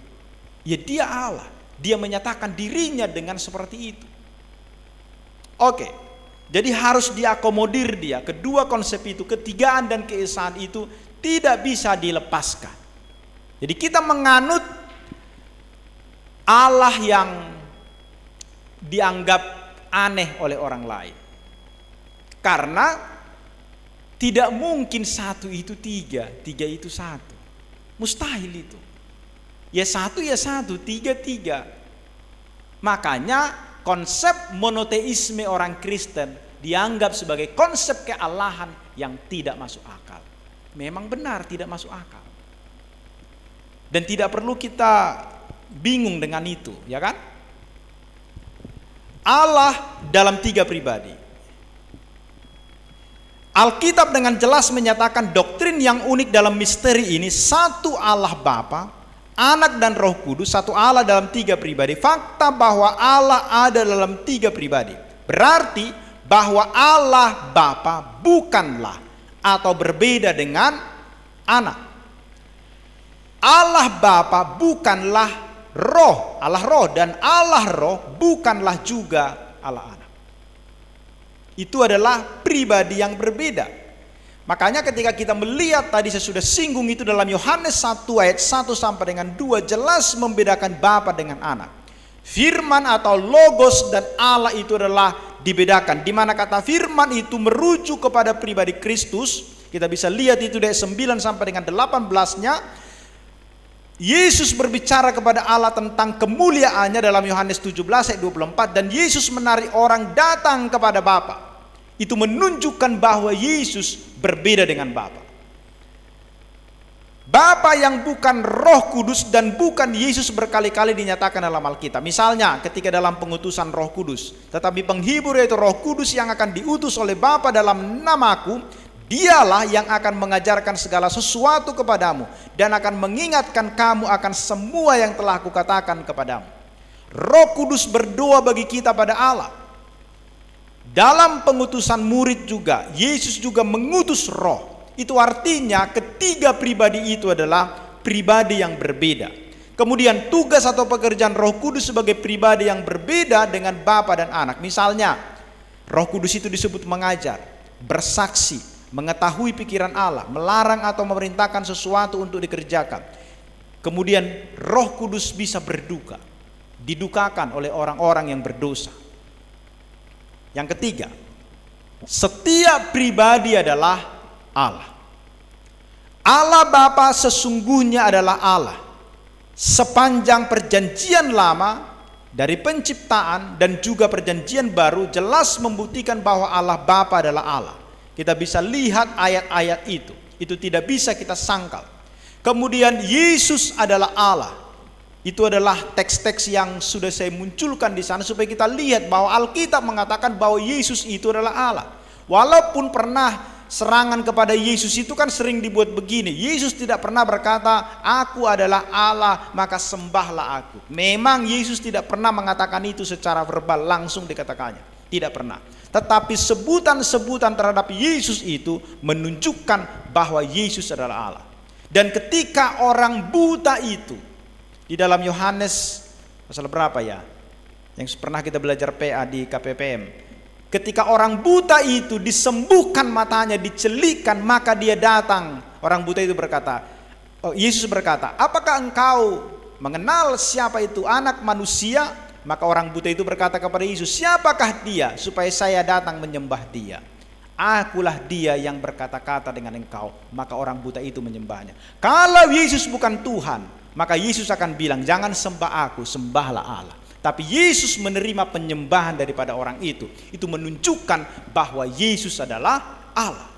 Speaker 1: Ya dia Allah, dia menyatakan dirinya dengan seperti itu. Oke, jadi harus diakomodir dia. Kedua konsep itu, ketigaan dan keesaan itu tidak bisa dilepaskan. Jadi kita menganut Allah yang dianggap aneh oleh orang lain. Karena tidak mungkin 1 itu 3, 3 itu 1. Mustahil itu. Ya 1 ya 1, 3 3. Makanya konsep monoteisme orang Kristen dianggap sebagai konsep kealahan yang tidak masuk akal. Memang benar tidak masuk akal. Dan tidak perlu kita bingung dengan itu, ya kan? Allah dalam 3 pribadi. Alkitab dengan jelas menyatakan doktrin yang unik dalam misteri ini, satu Allah Bapa, Anak dan Roh Kudus, satu Allah dalam 3 pribadi. Fakta bahwa Allah ada dalam 3 pribadi berarti bahwa Allah Bapa bukanlah atau berbeda dengan Anak. Allah Bapa bukanlah Roh, Allah Roh, dan Allah Roh bukanlah juga Allah Anak. Itu adalah pribadi yang berbeda. Makanya ketika kita melihat tadi saya sudah singgung itu dalam Yohanes 1 ayat 1 sampai dengan 2 jelas membedakan Bapa dengan Anak. Firman atau Logos dan Allah itu adalah dibedakan. Di mana kata firman itu merujuk kepada pribadi Kristus. Kita bisa lihat itu dari 9 sampai dengan 18-nya. Yesus berbicara kepada Allah tentang kemuliaannya dalam Yohanes 17 ayat 24, dan Yesus menarik orang datang kepada Bapa. Itu menunjukkan bahwa Yesus berbeda dengan Bapa. Bapa yang bukan Roh Kudus dan bukan Yesus berkali-kali dinyatakan dalam Alkitab. Misalnya ketika dalam pengutusan Roh Kudus, tetapi penghibur yaitu Roh Kudus yang akan diutus oleh Bapa dalam namaku, dialah yang akan mengajarkan segala sesuatu kepadamu dan akan mengingatkan kamu akan semua yang telah kukatakan kepadamu. Roh Kudus berdoa bagi kita pada Allah. Dalam pengutusan murid juga, Yesus juga mengutus Roh. Itu artinya ketiga pribadi itu adalah pribadi yang berbeda. Kemudian tugas atau pekerjaan Roh Kudus sebagai pribadi yang berbeda dengan Bapa dan Anak. Misalnya, Roh Kudus itu disebut mengajar, bersaksi, mengetahui pikiran Allah, melarang atau memerintahkan sesuatu untuk dikerjakan. Kemudian Roh Kudus bisa berduka, didukakan oleh orang-orang yang berdosa. Yang ketiga, setiap pribadi adalah Allah. Allah Bapa sesungguhnya adalah Allah. Sepanjang perjanjian lama, dari penciptaan dan juga perjanjian baru, jelas membuktikan bahwa Allah Bapa adalah Allah. Kita bisa lihat ayat-ayat itu. Itu tidak bisa kita sangkal. Kemudian Yesus adalah Allah. Itu adalah teks-teks yang sudah saya munculkan di sana supaya kita lihat bahwa Alkitab mengatakan bahwa Yesus itu adalah Allah. Walaupun pernah serangan kepada Yesus itu kan sering dibuat begini. Yesus tidak pernah berkata, aku adalah Allah maka sembahlah aku. Memang Yesus tidak pernah mengatakan itu secara verbal, langsung dikatakannya. Tidak pernah. Tetapi sebutan-sebutan terhadap Yesus itu menunjukkan bahwa Yesus adalah Allah. Dan ketika orang buta itu, di dalam Yohanes pasal berapa ya, yang pernah kita belajar PA di KPPM, ketika orang buta itu disembuhkan matanya, dicelikan, maka dia datang. Orang buta itu berkata, Yesus berkata, apakah engkau mengenal siapa itu anak manusia? Maka orang buta itu berkata kepada Yesus, siapakah dia supaya saya datang menyembah dia? Akulah dia yang berkata-kata dengan engkau. Maka orang buta itu menyembahnya. Kalau Yesus bukan Tuhan, maka Yesus akan bilang, jangan sembah aku, sembahlah Allah. Tapi Yesus menerima penyembahan daripada orang itu. Itu menunjukkan bahwa Yesus adalah Allah.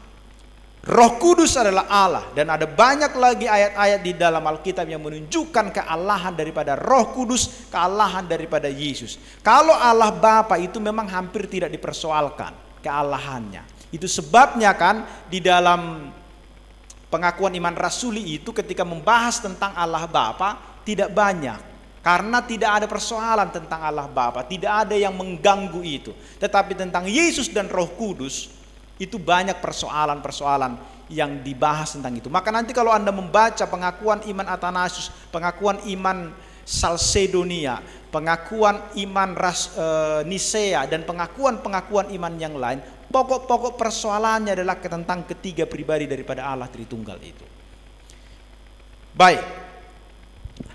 Speaker 1: Roh Kudus adalah Allah. Dan ada banyak lagi ayat-ayat di dalam Alkitab yang menunjukkan kealahan daripada Roh Kudus, kealahan daripada Yesus. Kalau Allah Bapa itu memang hampir tidak dipersoalkan kealahannya. Itu sebabnya kan di dalam pengakuan iman rasuli itu ketika membahas tentang Allah Bapa tidak banyak. Karena tidak ada persoalan tentang Allah Bapa, tidak ada yang mengganggu itu. Tetapi tentang Yesus dan Roh Kudus itu banyak persoalan-persoalan yang dibahas tentang itu. Maka nanti kalau Anda membaca pengakuan iman Athanasius, pengakuan iman Salsedonia, pengakuan iman Nisea dan pengakuan-pengakuan iman yang lain, pokok-pokok persoalannya adalah tentang ketiga pribadi daripada Allah Tritunggal itu. Baik.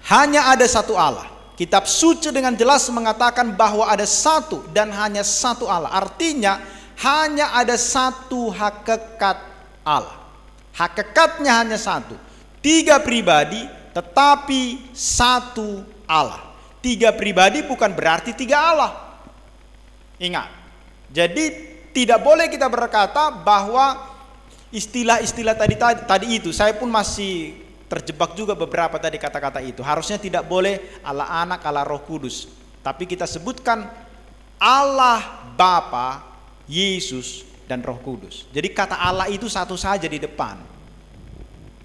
Speaker 1: Hanya ada satu Allah. Kitab suci dengan jelas mengatakan bahwa ada satu dan hanya satu Allah. Artinya hanya ada satu hakikat Allah. Hakikatnya hanya satu. Tiga pribadi tetapi satu Allah. Tiga pribadi bukan berarti tiga Allah. Ingat. Jadi tidak boleh kita berkata bahwa istilah-istilah tadi itu, saya pun masih terjebak juga beberapa tadi kata-kata itu. Harusnya tidak boleh Allah Anak, Allah Roh Kudus. Tapi kita sebutkan Allah Bapa, Yesus dan Roh Kudus. Jadi kata Allah itu satu saja di depan.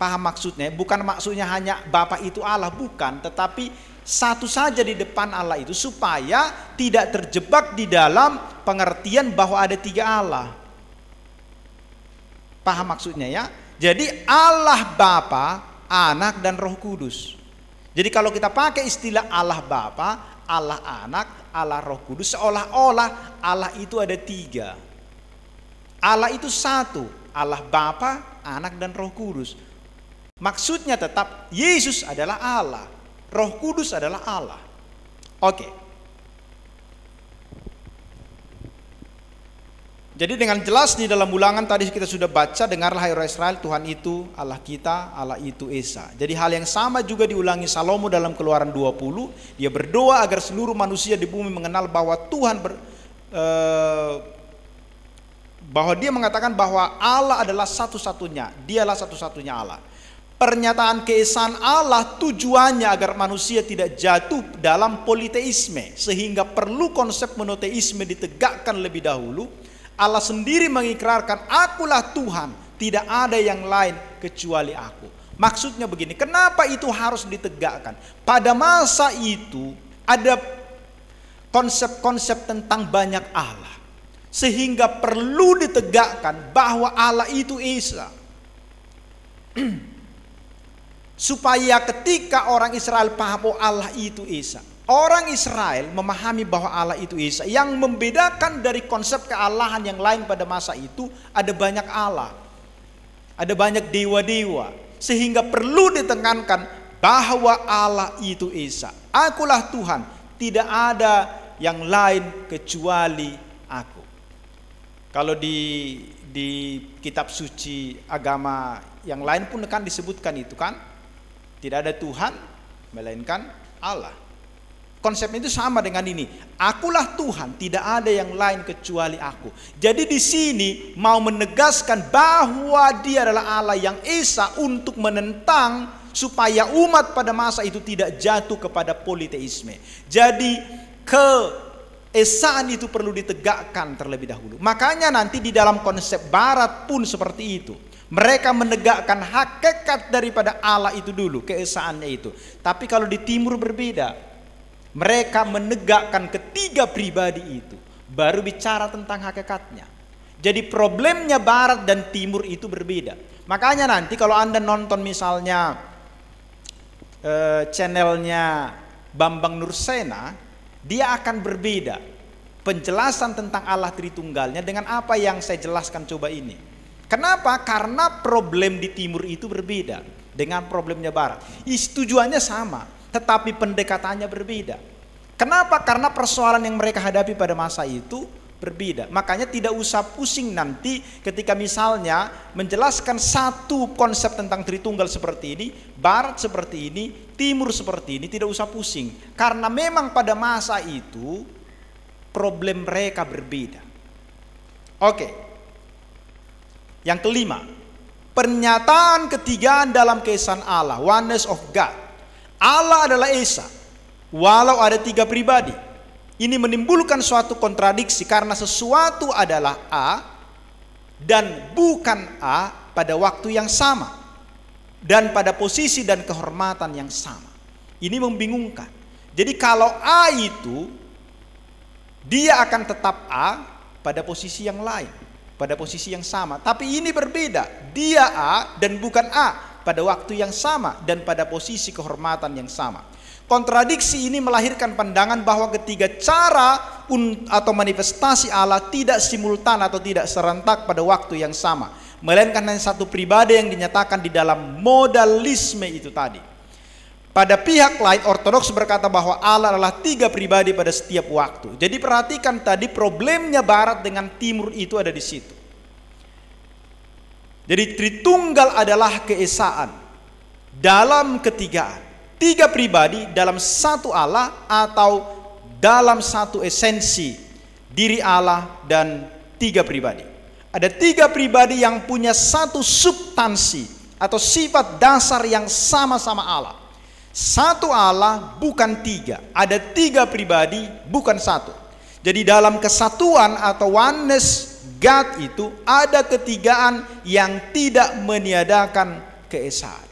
Speaker 1: Paham maksudnya? Bukan maksudnya hanya Bapa itu Allah, bukan. Tetapi satu saja di depan Allah itu supaya tidak terjebak di dalam pengertian bahwa ada tiga Allah. Paham maksudnya ya? Jadi Allah Bapa, Anak dan Roh Kudus. Jadi kalau kita pakai istilah Allah Bapa, Allah Anak, Allah Roh Kudus, seolah-olah Allah itu ada tiga. Allah itu satu, Allah Bapa, Anak dan Roh Kudus. Maksudnya tetap Yesus adalah Allah, Roh Kudus adalah Allah. Oke. Jadi dengan jelas di dalam Ulangan tadi kita sudah baca, dengarlah hai orang Israel, Tuhan itu Allah kita, Allah itu Esa. Jadi hal yang sama juga diulangi Salomo dalam Keluaran 20. Dia berdoa agar seluruh manusia di bumi mengenal bahwa Tuhan bahwa dia mengatakan bahwa Allah adalah satu-satunya, dialah satu-satunya Allah. Pernyataan keesaan Allah tujuannya agar manusia tidak jatuh dalam politeisme, sehingga perlu konsep monoteisme ditegakkan lebih dahulu. Allah sendiri mengikrarkan, akulah Tuhan, tidak ada yang lain kecuali aku. Maksudnya begini, kenapa itu harus ditegakkan? Pada masa itu ada konsep-konsep tentang banyak Allah, sehingga perlu ditegakkan bahwa Allah itu Esa. Supaya ketika orang Israel paham, oh Allah itu Esa, orang Israel memahami bahwa Allah itu Esa. Yang membedakan dari konsep kealahan yang lain pada masa itu, ada banyak Allah, ada banyak dewa-dewa, sehingga perlu ditekankan bahwa Allah itu Esa. Akulah Tuhan, tidak ada yang lain kecuali aku. Kalau di kitab suci agama yang lain pun kan disebutkan itu kan, tidak ada Tuhan melainkan Allah. Konsepnya itu sama dengan ini. Akulah Tuhan, tidak ada yang lain kecuali aku. Jadi di sini mau menegaskan bahwa Dia adalah Allah yang Esa untuk menentang supaya umat pada masa itu tidak jatuh kepada politeisme. Jadi keesaan itu perlu ditegakkan terlebih dahulu. Makanya nanti di dalam konsep Barat pun seperti itu. Mereka menegakkan hakikat daripada Allah itu dulu, keesaannya itu. Tapi kalau di timur berbeda. Mereka menegakkan ketiga pribadi itu, baru bicara tentang hakikatnya. Jadi problemnya Barat dan Timur itu berbeda. Makanya nanti kalau Anda nonton misalnya channelnya Bambang Nursena, dia akan berbeda penjelasan tentang Allah Tritunggalnya dengan apa yang saya jelaskan coba ini. Kenapa? Karena problem di timur itu berbeda dengan problemnya Barat. Tujuannya sama, tetapi pendekatannya berbeda. Kenapa? Karena persoalan yang mereka hadapi pada masa itu berbeda. Makanya tidak usah pusing nanti ketika misalnya menjelaskan satu konsep tentang Tritunggal seperti ini, Barat seperti ini, Timur seperti ini, tidak usah pusing. Karena memang pada masa itu problem mereka berbeda. Oke. Yang kelima, pernyataan ketigaan dalam keesaan Allah, oneness of God. Allah adalah Esa, walau ada tiga pribadi. Ini menimbulkan suatu kontradiksi karena sesuatu adalah A dan bukan A pada waktu yang sama dan pada posisi dan kehormatan yang sama. Ini membingungkan. Jadi kalau A itu dia akan tetap A pada posisi yang lain, pada posisi yang sama. Tapi ini berbeda. Dia A dan bukan A pada waktu yang sama dan pada posisi kehormatan yang sama. Kontradiksi ini melahirkan pandangan bahwa ketiga cara atau manifestasi Allah tidak simultan atau tidak serentak pada waktu yang sama, melainkan hanya satu pribadi yang dinyatakan di dalam modalisme itu tadi. Pada pihak lain, Ortodoks berkata bahwa Allah adalah tiga pribadi pada setiap waktu. Jadi perhatikan tadi problemnya Barat dengan Timur itu ada di situ. Jadi Tritunggal adalah keesaan dalam ketigaan. Tiga pribadi dalam satu Allah atau dalam satu esensi diri Allah dan tiga pribadi. Ada tiga pribadi yang punya satu substansi atau sifat dasar yang sama-sama Allah. Satu Allah bukan tiga, ada tiga pribadi bukan satu. Jadi dalam kesatuan atau oneness God itu ada ketigaan yang tidak meniadakan keesaan.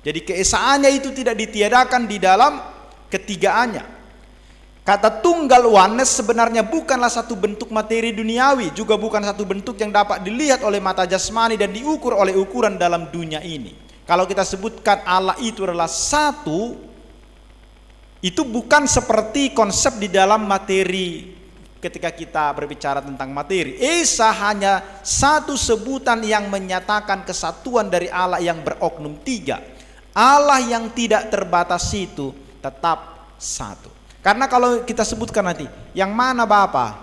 Speaker 1: Jadi keesaannya itu tidak ditiadakan di dalam ketigaannya. Kata tunggal oneness sebenarnya bukanlah satu bentuk materi duniawi, juga bukan satu bentuk yang dapat dilihat oleh mata jasmani dan diukur oleh ukuran dalam dunia ini. Kalau kita sebutkan Allah itu adalah satu, itu bukan seperti konsep di dalam materi ketika kita berbicara tentang materi. Esa hanya satu sebutan yang menyatakan kesatuan dari Allah yang beroknum tiga. Allah yang tidak terbatas itu tetap satu. Karena kalau kita sebutkan nanti, yang mana Bapa?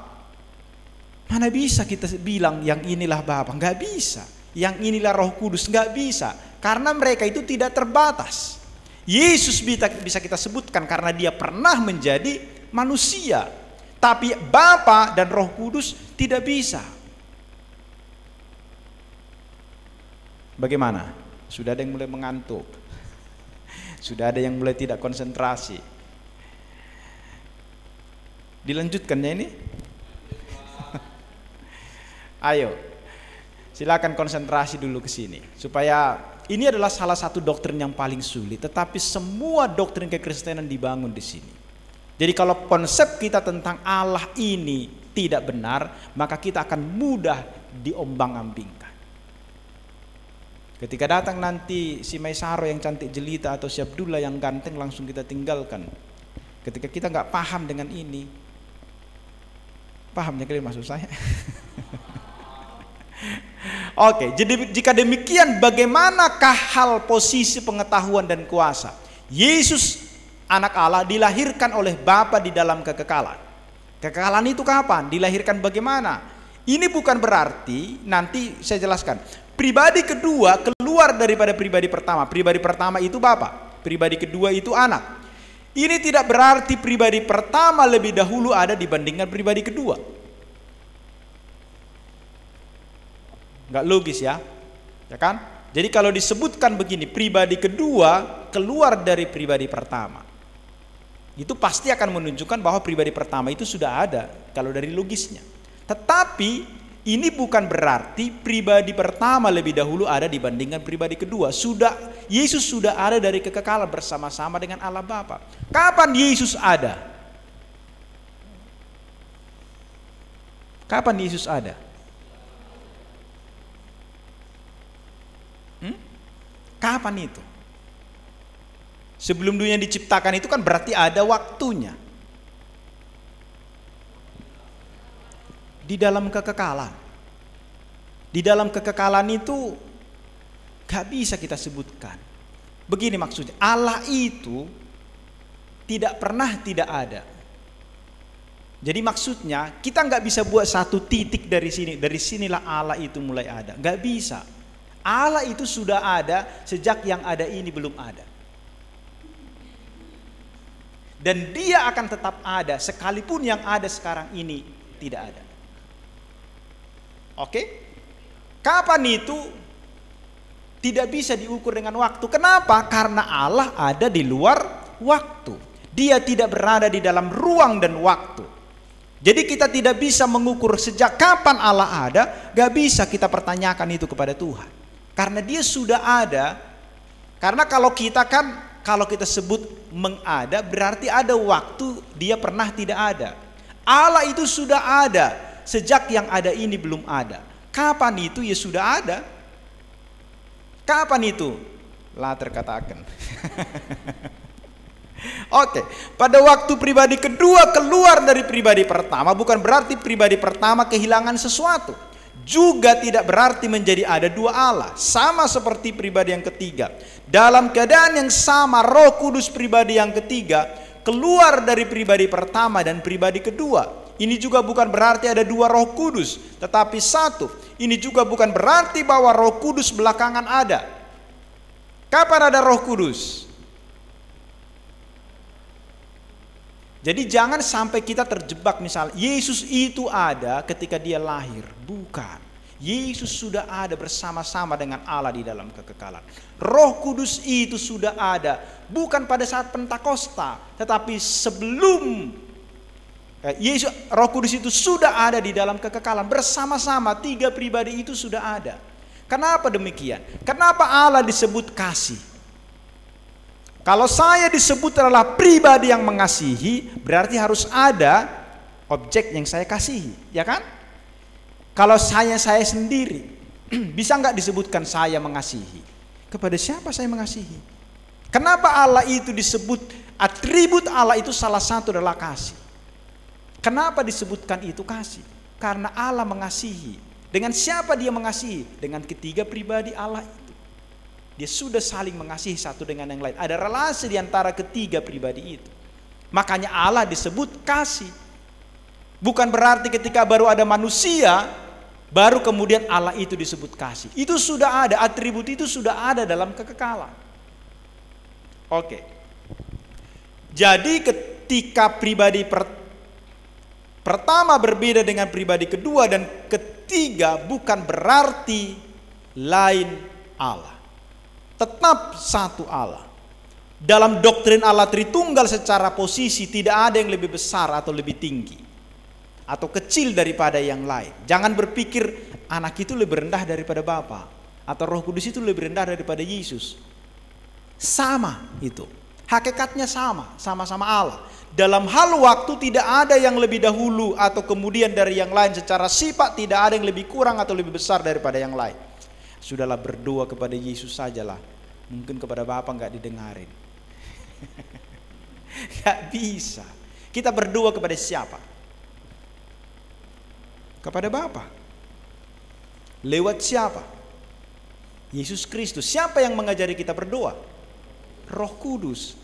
Speaker 1: Mana bisa kita bilang yang inilah Bapa? Nggak bisa. Yang inilah Roh Kudus, nggak bisa. Karena mereka itu tidak terbatas. Yesus bisa kita sebutkan karena dia pernah menjadi manusia. Tapi Bapa dan Roh Kudus tidak bisa. Bagaimana? Sudah ada yang mulai mengantuk. Sudah ada yang mulai tidak konsentrasi. Dilanjutkannya ini? Ayo, silakan konsentrasi dulu ke sini. Supaya ini adalah salah satu doktrin yang paling sulit, tetapi semua doktrin kekristenan dibangun di sini. Jadi kalau konsep kita tentang Allah ini tidak benar, maka kita akan mudah diombang-ambingkan. Ketika datang nanti si Maisaro yang cantik jelita atau si Abdullah yang ganteng, langsung kita tinggalkan. Ketika kita nggak paham dengan ini, pahamnya kalian maksud saya? Oke, jadi jika demikian, bagaimanakah hal posisi pengetahuan dan kuasa? Yesus anak Allah dilahirkan oleh Bapa di dalam kekekalan. Kekekalan itu kapan? Dilahirkan bagaimana? Ini bukan berarti, nanti saya jelaskan, pribadi kedua keluar daripada pribadi pertama. Pribadi pertama itu Bapa, pribadi kedua itu anak. Ini tidak berarti pribadi pertama lebih dahulu ada dibandingkan pribadi kedua. Nggak logis ya kan? Jadi kalau disebutkan begini, pribadi kedua keluar dari pribadi pertama, itu pasti akan menunjukkan bahwa pribadi pertama itu sudah ada kalau dari logisnya. Tetapi ini bukan berarti pribadi pertama lebih dahulu ada dibandingkan pribadi kedua. Yesus sudah ada dari kekekalan bersama-sama dengan Allah Bapa. Kapan Yesus ada? Kapan Yesus ada? Kapan itu? Sebelum dunia diciptakan itu kan berarti ada waktunya. Di dalam kekekalan. Di dalam kekekalan itu gak bisa kita sebutkan. Begini maksudnya, Allah itu tidak pernah tidak ada. Jadi maksudnya kita gak bisa buat satu titik dari sini, dari sinilah Allah itu mulai ada. Gak bisa. Allah itu sudah ada sejak yang ada ini belum ada. Dan dia akan tetap ada sekalipun yang ada sekarang ini tidak ada. Oke? Kapan itu? Tidak bisa diukur dengan waktu. Kenapa? Karena Allah ada di luar waktu. Dia tidak berada di dalam ruang dan waktu. Jadi kita tidak bisa mengukur sejak kapan Allah ada. Gak bisa kita pertanyakan itu kepada Tuhan. Karena dia sudah ada. Karena kalau kita sebut mengada, berarti ada waktu dia pernah tidak ada. Allah itu sudah ada sejak yang ada ini belum ada. Kapan itu? Ya sudah ada. Kapan itu? Lah terkatakan. Oke, pada waktu pribadi kedua keluar dari pribadi pertama, bukan berarti pribadi pertama kehilangan sesuatu. Juga tidak berarti menjadi ada dua Allah. Sama seperti pribadi yang ketiga. Dalam keadaan yang sama, Roh Kudus pribadi yang ketiga keluar dari pribadi pertama dan pribadi kedua. Ini juga bukan berarti ada dua Roh Kudus, tetapi satu. Ini juga bukan berarti bahwa Roh Kudus belakangan ada. Kapan ada Roh Kudus? Jadi jangan sampai kita terjebak misalnya Yesus itu ada ketika dia lahir. Bukan. Yesus sudah ada bersama-sama dengan Allah di dalam kekekalan. Roh Kudus itu sudah ada bukan pada saat Pentakosta, tetapi sebelum Yesus, Roh Kudus itu sudah ada di dalam kekekalan bersama-sama. Tiga pribadi itu sudah ada. Kenapa demikian? Kenapa Allah disebut kasih? Kalau saya disebut adalah pribadi yang mengasihi, berarti harus ada objek yang saya kasihi, ya kan? Kalau saya sendiri, bisa nggak disebutkan saya mengasihi? Kepada siapa saya mengasihi? Kenapa Allah itu disebut, atribut Allah itu salah satu adalah kasih. Kenapa disebutkan itu kasih? Karena Allah mengasihi. Dengan siapa dia mengasihi? Dengan ketiga pribadi Allah itu. Dia sudah saling mengasihi satu dengan yang lain. Ada relasi di antara ketiga pribadi itu. Makanya Allah disebut kasih. Bukan berarti ketika baru ada manusia, baru kemudian Allah itu disebut kasih. Itu sudah ada, atribut itu sudah ada dalam kekekalan. Oke. Jadi ketika pribadi pertama berbeda dengan pribadi kedua dan ketiga, bukan berarti lain Allah. tetap satu Allah. Dalam doktrin Allah Tritunggal secara posisi tidak ada yang lebih besar atau lebih tinggi atau kecil daripada yang lain. Jangan berpikir anak itu lebih rendah daripada Bapa atau Roh Kudus itu lebih rendah daripada Yesus. Sama itu. Hakikatnya sama, sama-sama Allah. Dalam hal waktu tidak ada yang lebih dahulu atau kemudian dari yang lain. Secara sifat tidak ada yang lebih kurang atau lebih besar daripada yang lain. Sudahlah, berdoa kepada Yesus sajalah. Mungkin kepada Bapa nggak didengarin. Nggak bisa. Kita berdoa kepada siapa? Kepada Bapa. Lewat siapa? Yesus Kristus. Siapa yang mengajari kita berdoa? Roh Kudus.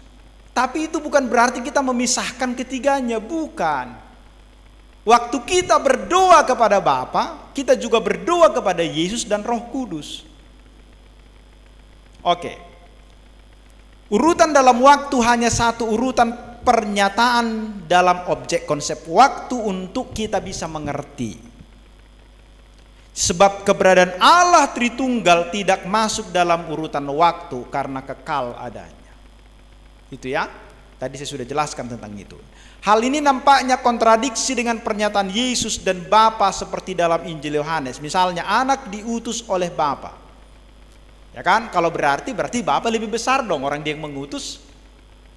Speaker 1: Tapi itu bukan berarti kita memisahkan ketiganya, bukan. Waktu kita berdoa kepada Bapa, kita juga berdoa kepada Yesus dan Roh Kudus. Oke. Urutan dalam waktu hanya satu urutan pernyataan dalam objek konsep waktu untuk kita bisa mengerti. Sebab keberadaan Allah Tritunggal tidak masuk dalam urutan waktu karena kekal adanya. Itu ya, tadi saya sudah jelaskan tentang itu. Hal ini nampaknya kontradiksi dengan pernyataan Yesus dan Bapa seperti dalam Injil Yohanes. Misalnya anak diutus oleh Bapa. Ya kan, kalau berarti Bapa lebih besar dong orang dia yang mengutus.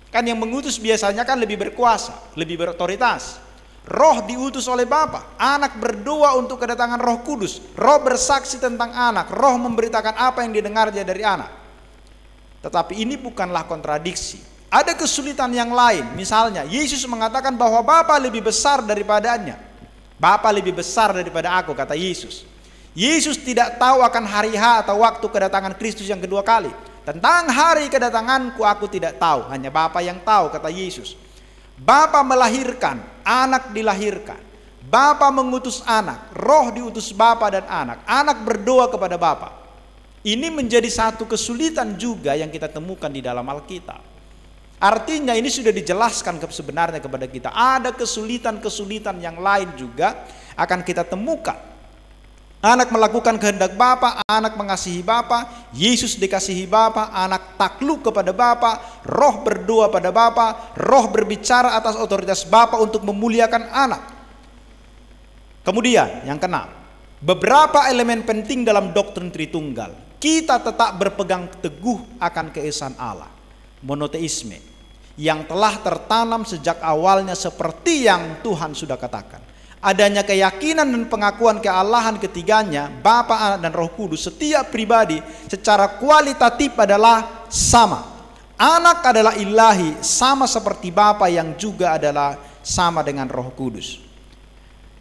Speaker 1: Kan yang mengutus biasanya kan lebih berkuasa, lebih berotoritas. Roh diutus oleh Bapa, anak berdoa untuk kedatangan Roh Kudus, Roh bersaksi tentang anak, Roh memberitakan apa yang didengarnya dari anak. Tetapi ini bukanlah kontradiksi. Ada kesulitan yang lain. Misalnya Yesus mengatakan bahwa Bapa lebih besar daripadanya. Bapa lebih besar daripada aku, kata Yesus. Yesus tidak tahu akan hari H atau waktu kedatangan Kristus yang kedua kali. Tentang hari kedatanganku aku tidak tahu, hanya Bapa yang tahu, kata Yesus. Bapa melahirkan, anak dilahirkan. Bapa mengutus anak, Roh diutus Bapa dan anak berdoa kepada Bapa. Ini menjadi satu kesulitan juga yang kita temukan di dalam Alkitab. Artinya ini sudah dijelaskan sebenarnya kepada kita. Ada kesulitan-kesulitan yang lain juga akan kita temukan. Anak melakukan kehendak Bapa, anak mengasihi Bapa, Yesus dikasihi Bapa, anak takluk kepada Bapa, Roh berdoa pada Bapa, Roh berbicara atas otoritas Bapa untuk memuliakan anak. Kemudian yang keenam, beberapa elemen penting dalam doktrin Tritunggal. Kita tetap berpegang teguh akan keesaan Allah, monoteisme, yang telah tertanam sejak awalnya seperti yang Tuhan sudah katakan. Adanya keyakinan dan pengakuan kealahan ketiganya, Bapa, Anak, dan Roh Kudus, setiap pribadi secara kualitatif adalah sama. Anak adalah ilahi, sama seperti Bapa yang juga adalah sama dengan Roh Kudus.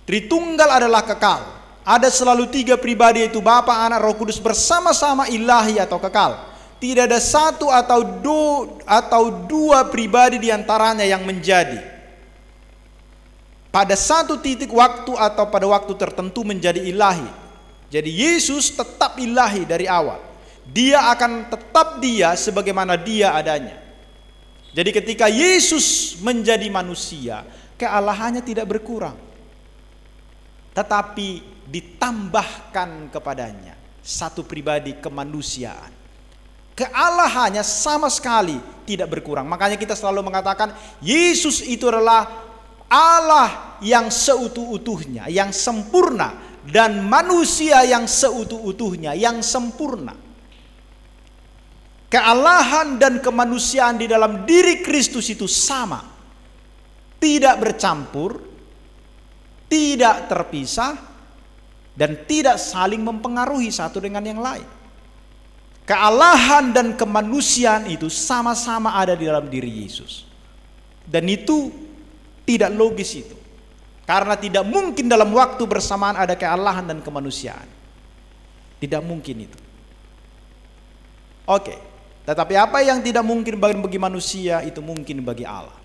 Speaker 1: Tritunggal adalah kekal. Ada selalu tiga pribadi, yaitu Bapa, Anak, Roh Kudus bersama-sama ilahi atau kekal. Tidak ada satu atau dua pribadi diantaranya yang menjadi pada satu titik waktu atau pada waktu tertentu menjadi ilahi. Jadi Yesus tetap ilahi dari awal. Dia akan tetap dia sebagaimana dia adanya. Jadi ketika Yesus menjadi manusia, kealahannya tidak berkurang, tetapi ditambahkan kepadanya satu pribadi kemanusiaan. Kealahannya sama sekali tidak berkurang. Makanya kita selalu mengatakan Yesus itu adalah Allah yang seutuh-utuhnya, yang sempurna, dan manusia yang seutuh-utuhnya, yang sempurna. Kealahan dan kemanusiaan di dalam diri Kristus itu sama, tidak bercampur, tidak terpisah, dan tidak saling mempengaruhi satu dengan yang lain. Kealahan dan kemanusiaan itu sama-sama ada di dalam diri Yesus. Dan itu tidak logis itu. Karena tidak mungkin dalam waktu bersamaan ada kealahan dan kemanusiaan. Tidak mungkin itu. Oke. Tetapi apa yang tidak mungkin bagi manusia itu mungkin bagi Allah.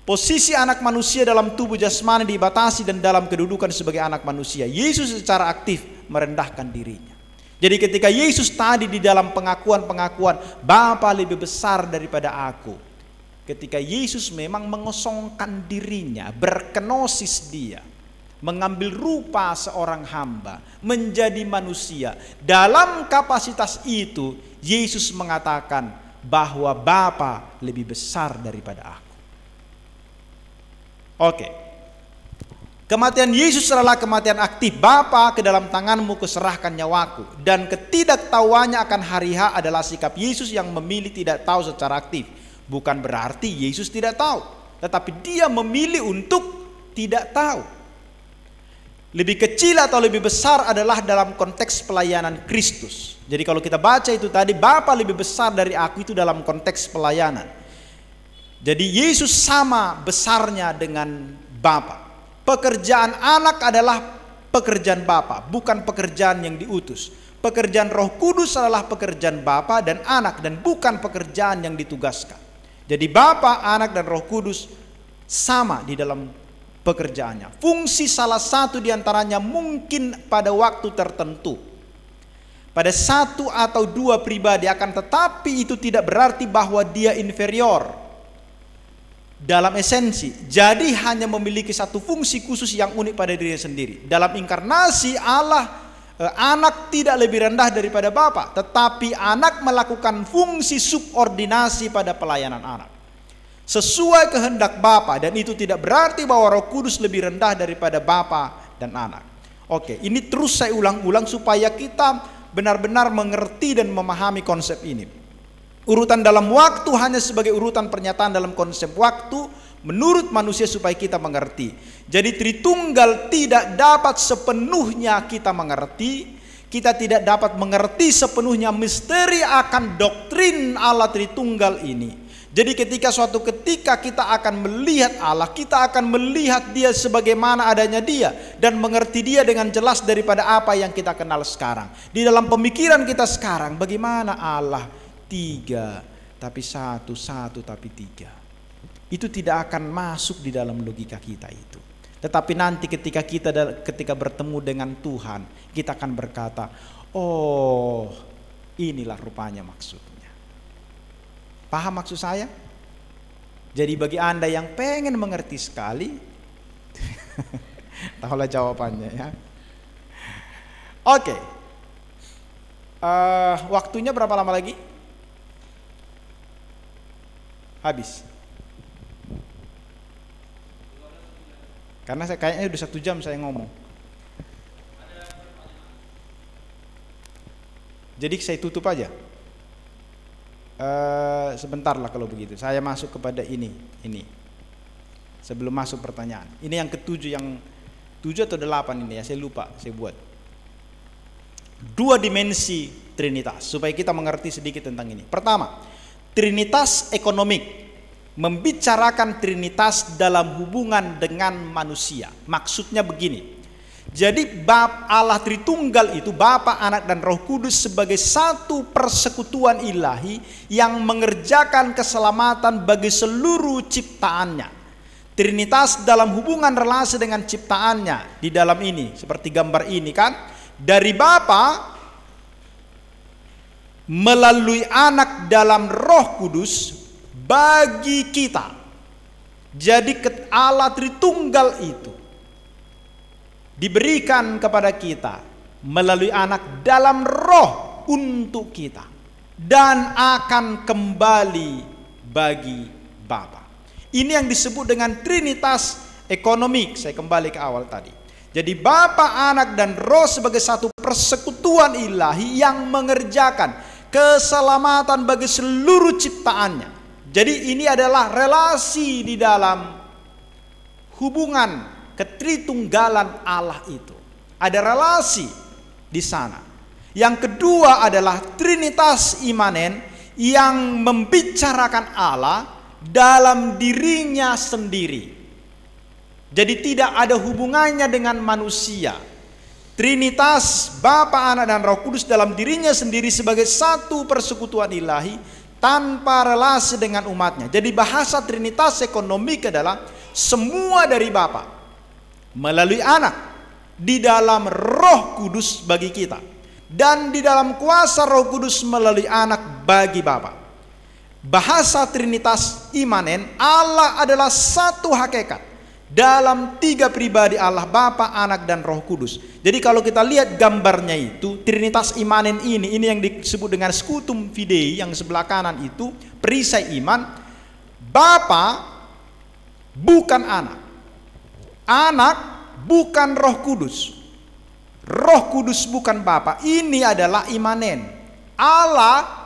Speaker 1: Posisi anak manusia dalam tubuh jasmani dibatasi dan dalam kedudukan sebagai anak manusia. Yesus secara aktif merendahkan dirinya. Jadi ketika Yesus tadi di dalam pengakuan-pengakuan Bapa lebih besar daripada aku, ketika Yesus memang mengosongkan dirinya, berkenosis dia, mengambil rupa seorang hamba, menjadi manusia. Dalam kapasitas itu, Yesus mengatakan bahwa Bapa lebih besar daripada aku. Oke. Kematian Yesus adalah kematian aktif. Bapa, ke dalam tanganmu kuserahkan nyawaku. Dan ketidaktahuannya akan hari H adalah sikap Yesus yang memilih tidak tahu secara aktif. Bukan berarti Yesus tidak tahu, tetapi dia memilih untuk tidak tahu. Lebih kecil atau lebih besar adalah dalam konteks pelayanan Kristus. Jadi kalau kita baca itu tadi, Bapa lebih besar dari aku, itu dalam konteks pelayanan. Jadi Yesus sama besarnya dengan Bapa. Pekerjaan anak adalah pekerjaan Bapa, bukan pekerjaan yang diutus. Pekerjaan Roh Kudus adalah pekerjaan Bapa dan anak, dan bukan pekerjaan yang ditugaskan. Jadi Bapa, anak, dan Roh Kudus sama di dalam pekerjaannya. Fungsi salah satu diantaranya mungkin pada waktu tertentu, pada satu atau dua pribadi, akan tetapi itu tidak berarti bahwa dia inferior dalam esensi. Jadi hanya memiliki satu fungsi khusus yang unik pada dirinya sendiri. Dalam inkarnasi Allah, anak tidak lebih rendah daripada Bapa, tetapi anak melakukan fungsi subordinasi pada pelayanan anak sesuai kehendak Bapa, dan itu tidak berarti bahwa Roh Kudus lebih rendah daripada Bapa dan anak. Oke, ini terus saya ulang-ulang supaya kita benar-benar mengerti dan memahami konsep ini. Urutan dalam waktu hanya sebagai urutan pernyataan dalam konsep waktu menurut manusia supaya kita mengerti. Jadi Tritunggal tidak dapat sepenuhnya kita mengerti. Kita tidak dapat mengerti sepenuhnya misteri akan doktrin Allah Tritunggal ini. Jadi suatu ketika kita akan melihat Allah, kita akan melihat dia sebagaimana adanya dia, dan mengerti dia dengan jelas daripada apa yang kita kenal sekarang. Di dalam pemikiran kita sekarang, bagaimana Allah tiga tapi satu, satu tapi tiga, itu tidak akan masuk di dalam logika kita itu. Tetapi nanti ketika bertemu dengan Tuhan, kita akan berkata, oh inilah rupanya maksudnya. Paham maksud saya? Jadi bagi Anda yang pengen mengerti sekali, tahulah jawabannya ya. Oke. Waktunya berapa lama lagi? Habis. Karena saya kayaknya udah 1 jam saya ngomong. Jadi saya tutup aja. Sebentar lah kalau begitu. Saya masuk kepada ini. Sebelum masuk pertanyaan. Ini yang ke-7, yang 7 atau 8 ini ya, saya lupa, saya buat. 2 dimensi Trinitas supaya kita mengerti sedikit tentang ini. Pertama, Trinitas ekonomik, membicarakan Trinitas dalam hubungan dengan manusia. Maksudnya begini. Jadi Allah Tritunggal itu Bapa, Anak, dan Roh Kudus sebagai satu persekutuan ilahi yang mengerjakan keselamatan bagi seluruh ciptaannya. Trinitas dalam hubungan relasi dengan ciptaannya di dalam ini, seperti gambar ini kan, dari Bapa melalui Anak dalam Roh Kudus bagi kita. Jadi Allah Tritunggal itu diberikan kepada kita melalui Anak dalam Roh untuk kita, dan akan kembali bagi Bapa. Ini yang disebut dengan Trinitas ekonomik. Saya kembali ke awal tadi. Jadi Bapa, Anak, dan Roh sebagai satu persekutuan ilahi yang mengerjakan keselamatan bagi seluruh ciptaannya. Jadi ini adalah relasi di dalam hubungan ketritunggalan Allah itu. Ada relasi di sana. Yang kedua adalah Trinitas imanen yang membicarakan Allah dalam dirinya sendiri. Jadi tidak ada hubungannya dengan manusia. Trinitas Bapa, Anak, dan Roh Kudus dalam dirinya sendiri sebagai satu persekutuan ilahi tanpa relasi dengan umatnya. Jadi bahasa Trinitas ekonomik adalah semua dari Bapa melalui Anak di dalam Roh Kudus bagi kita, dan di dalam kuasa Roh Kudus melalui Anak bagi Bapa. Bahasa Trinitas imanen, Allah adalah satu hakikat dalam tiga pribadi Allah, Bapa, Anak, dan Roh Kudus. Jadi kalau kita lihat gambarnya itu, Trinitas Imanen ini yang disebut dengan Scutum Fidei, yang sebelah kanan itu perisai iman. Bapa bukan Anak, Anak bukan Roh Kudus, Roh Kudus bukan Bapa. Ini adalah imanen, Allah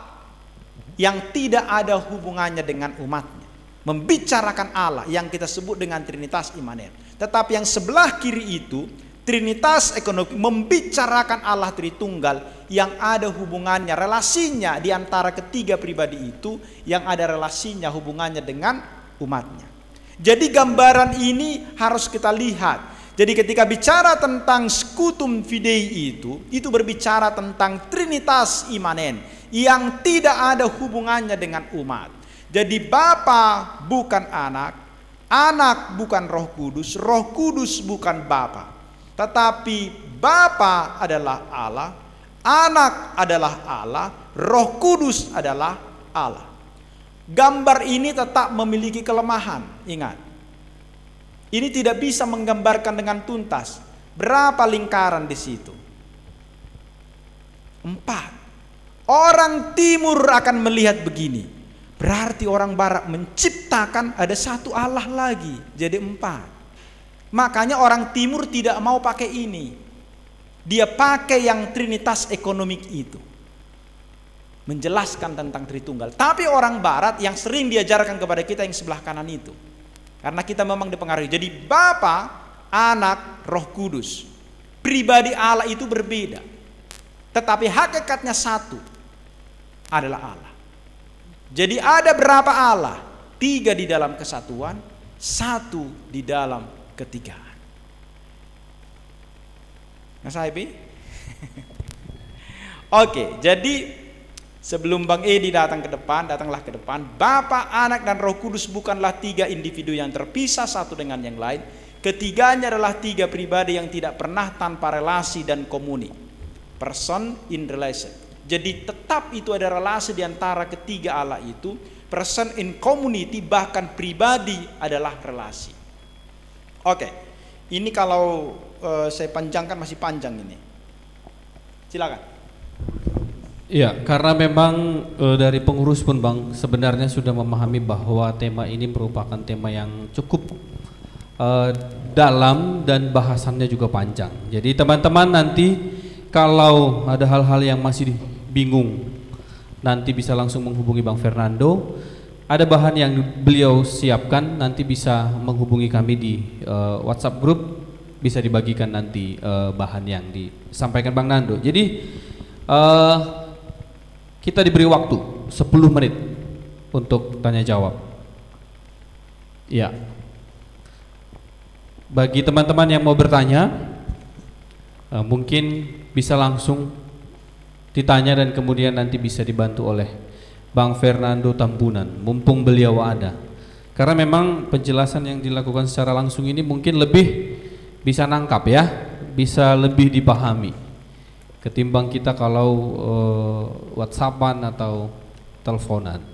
Speaker 1: yang tidak ada hubungannya dengan umatnya, membicarakan Allah yang kita sebut dengan Trinitas Imanen. Tetapi yang sebelah kiri itu Trinitas Ekonomi, membicarakan Allah Tritunggal yang ada hubungannya, relasinya di antara ketiga pribadi itu, yang ada relasinya, hubungannya dengan umatnya. Jadi gambaran ini harus kita lihat. Jadi ketika bicara tentang Scutum Fidei itu berbicara tentang Trinitas Imanen yang tidak ada hubungannya dengan umat. Jadi Bapa bukan Anak, Anak bukan Roh Kudus, Roh Kudus bukan Bapa. Tetapi Bapa adalah Allah, Anak adalah Allah, Roh Kudus adalah Allah. Gambar ini tetap memiliki kelemahan. Ingat, ini tidak bisa menggambarkan dengan tuntas. Berapa lingkaran di situ? 4. Orang timur akan melihat begini, berarti orang barat menciptakan ada satu Allah lagi, jadi 4. Makanya orang timur tidak mau pakai ini, dia pakai yang Trinitas Ekonomik itu, menjelaskan tentang Tritunggal. Tapi orang barat yang sering diajarkan kepada kita yang sebelah kanan itu, karena kita memang dipengaruhi. Jadi Bapa, Anak, Roh Kudus, pribadi Allah itu berbeda, tetapi hakikatnya satu, adalah Allah. Jadi ada berapa Allah? 3 di dalam kesatuan, 1 di dalam ketigaan. Mas Haibi? Oke, jadi sebelum Bang Edi datanglah ke depan. Bapa, Anak, dan Roh Kudus bukanlah 3 individu yang terpisah satu dengan yang lain. Ketiganya adalah 3 pribadi yang tidak pernah tanpa relasi dan komuni. Person in relation. Jadi tetap itu ada relasi di antara ketiga Allah itu. Person in community, bahkan pribadi adalah relasi. Oke, ini kalau saya panjangkan masih panjang ini. Silakan.
Speaker 2: Iya, karena memang dari pengurus pun Bang sebenarnya sudah memahami bahwa tema ini merupakan tema yang cukup dalam dan bahasannya juga panjang. Jadi teman-teman nanti kalau ada hal-hal yang masih bingung, nanti bisa langsung menghubungi Bang Fernando. Ada bahan yang beliau siapkan, nanti bisa menghubungi kami di WhatsApp group, bisa dibagikan nanti bahan yang disampaikan Bang Nando. Jadi kita diberi waktu 10 menit untuk tanya jawab. Ya. Bagi teman-teman yang mau bertanya, mungkin bisa langsung ditanya dan kemudian nanti bisa dibantu oleh Bang Fernando Tambunan, mumpung beliau ada. Karena memang penjelasan yang dilakukan secara langsung ini mungkin lebih bisa nangkap ya, bisa lebih dipahami ketimbang kita kalau WhatsAppan atau teleponan.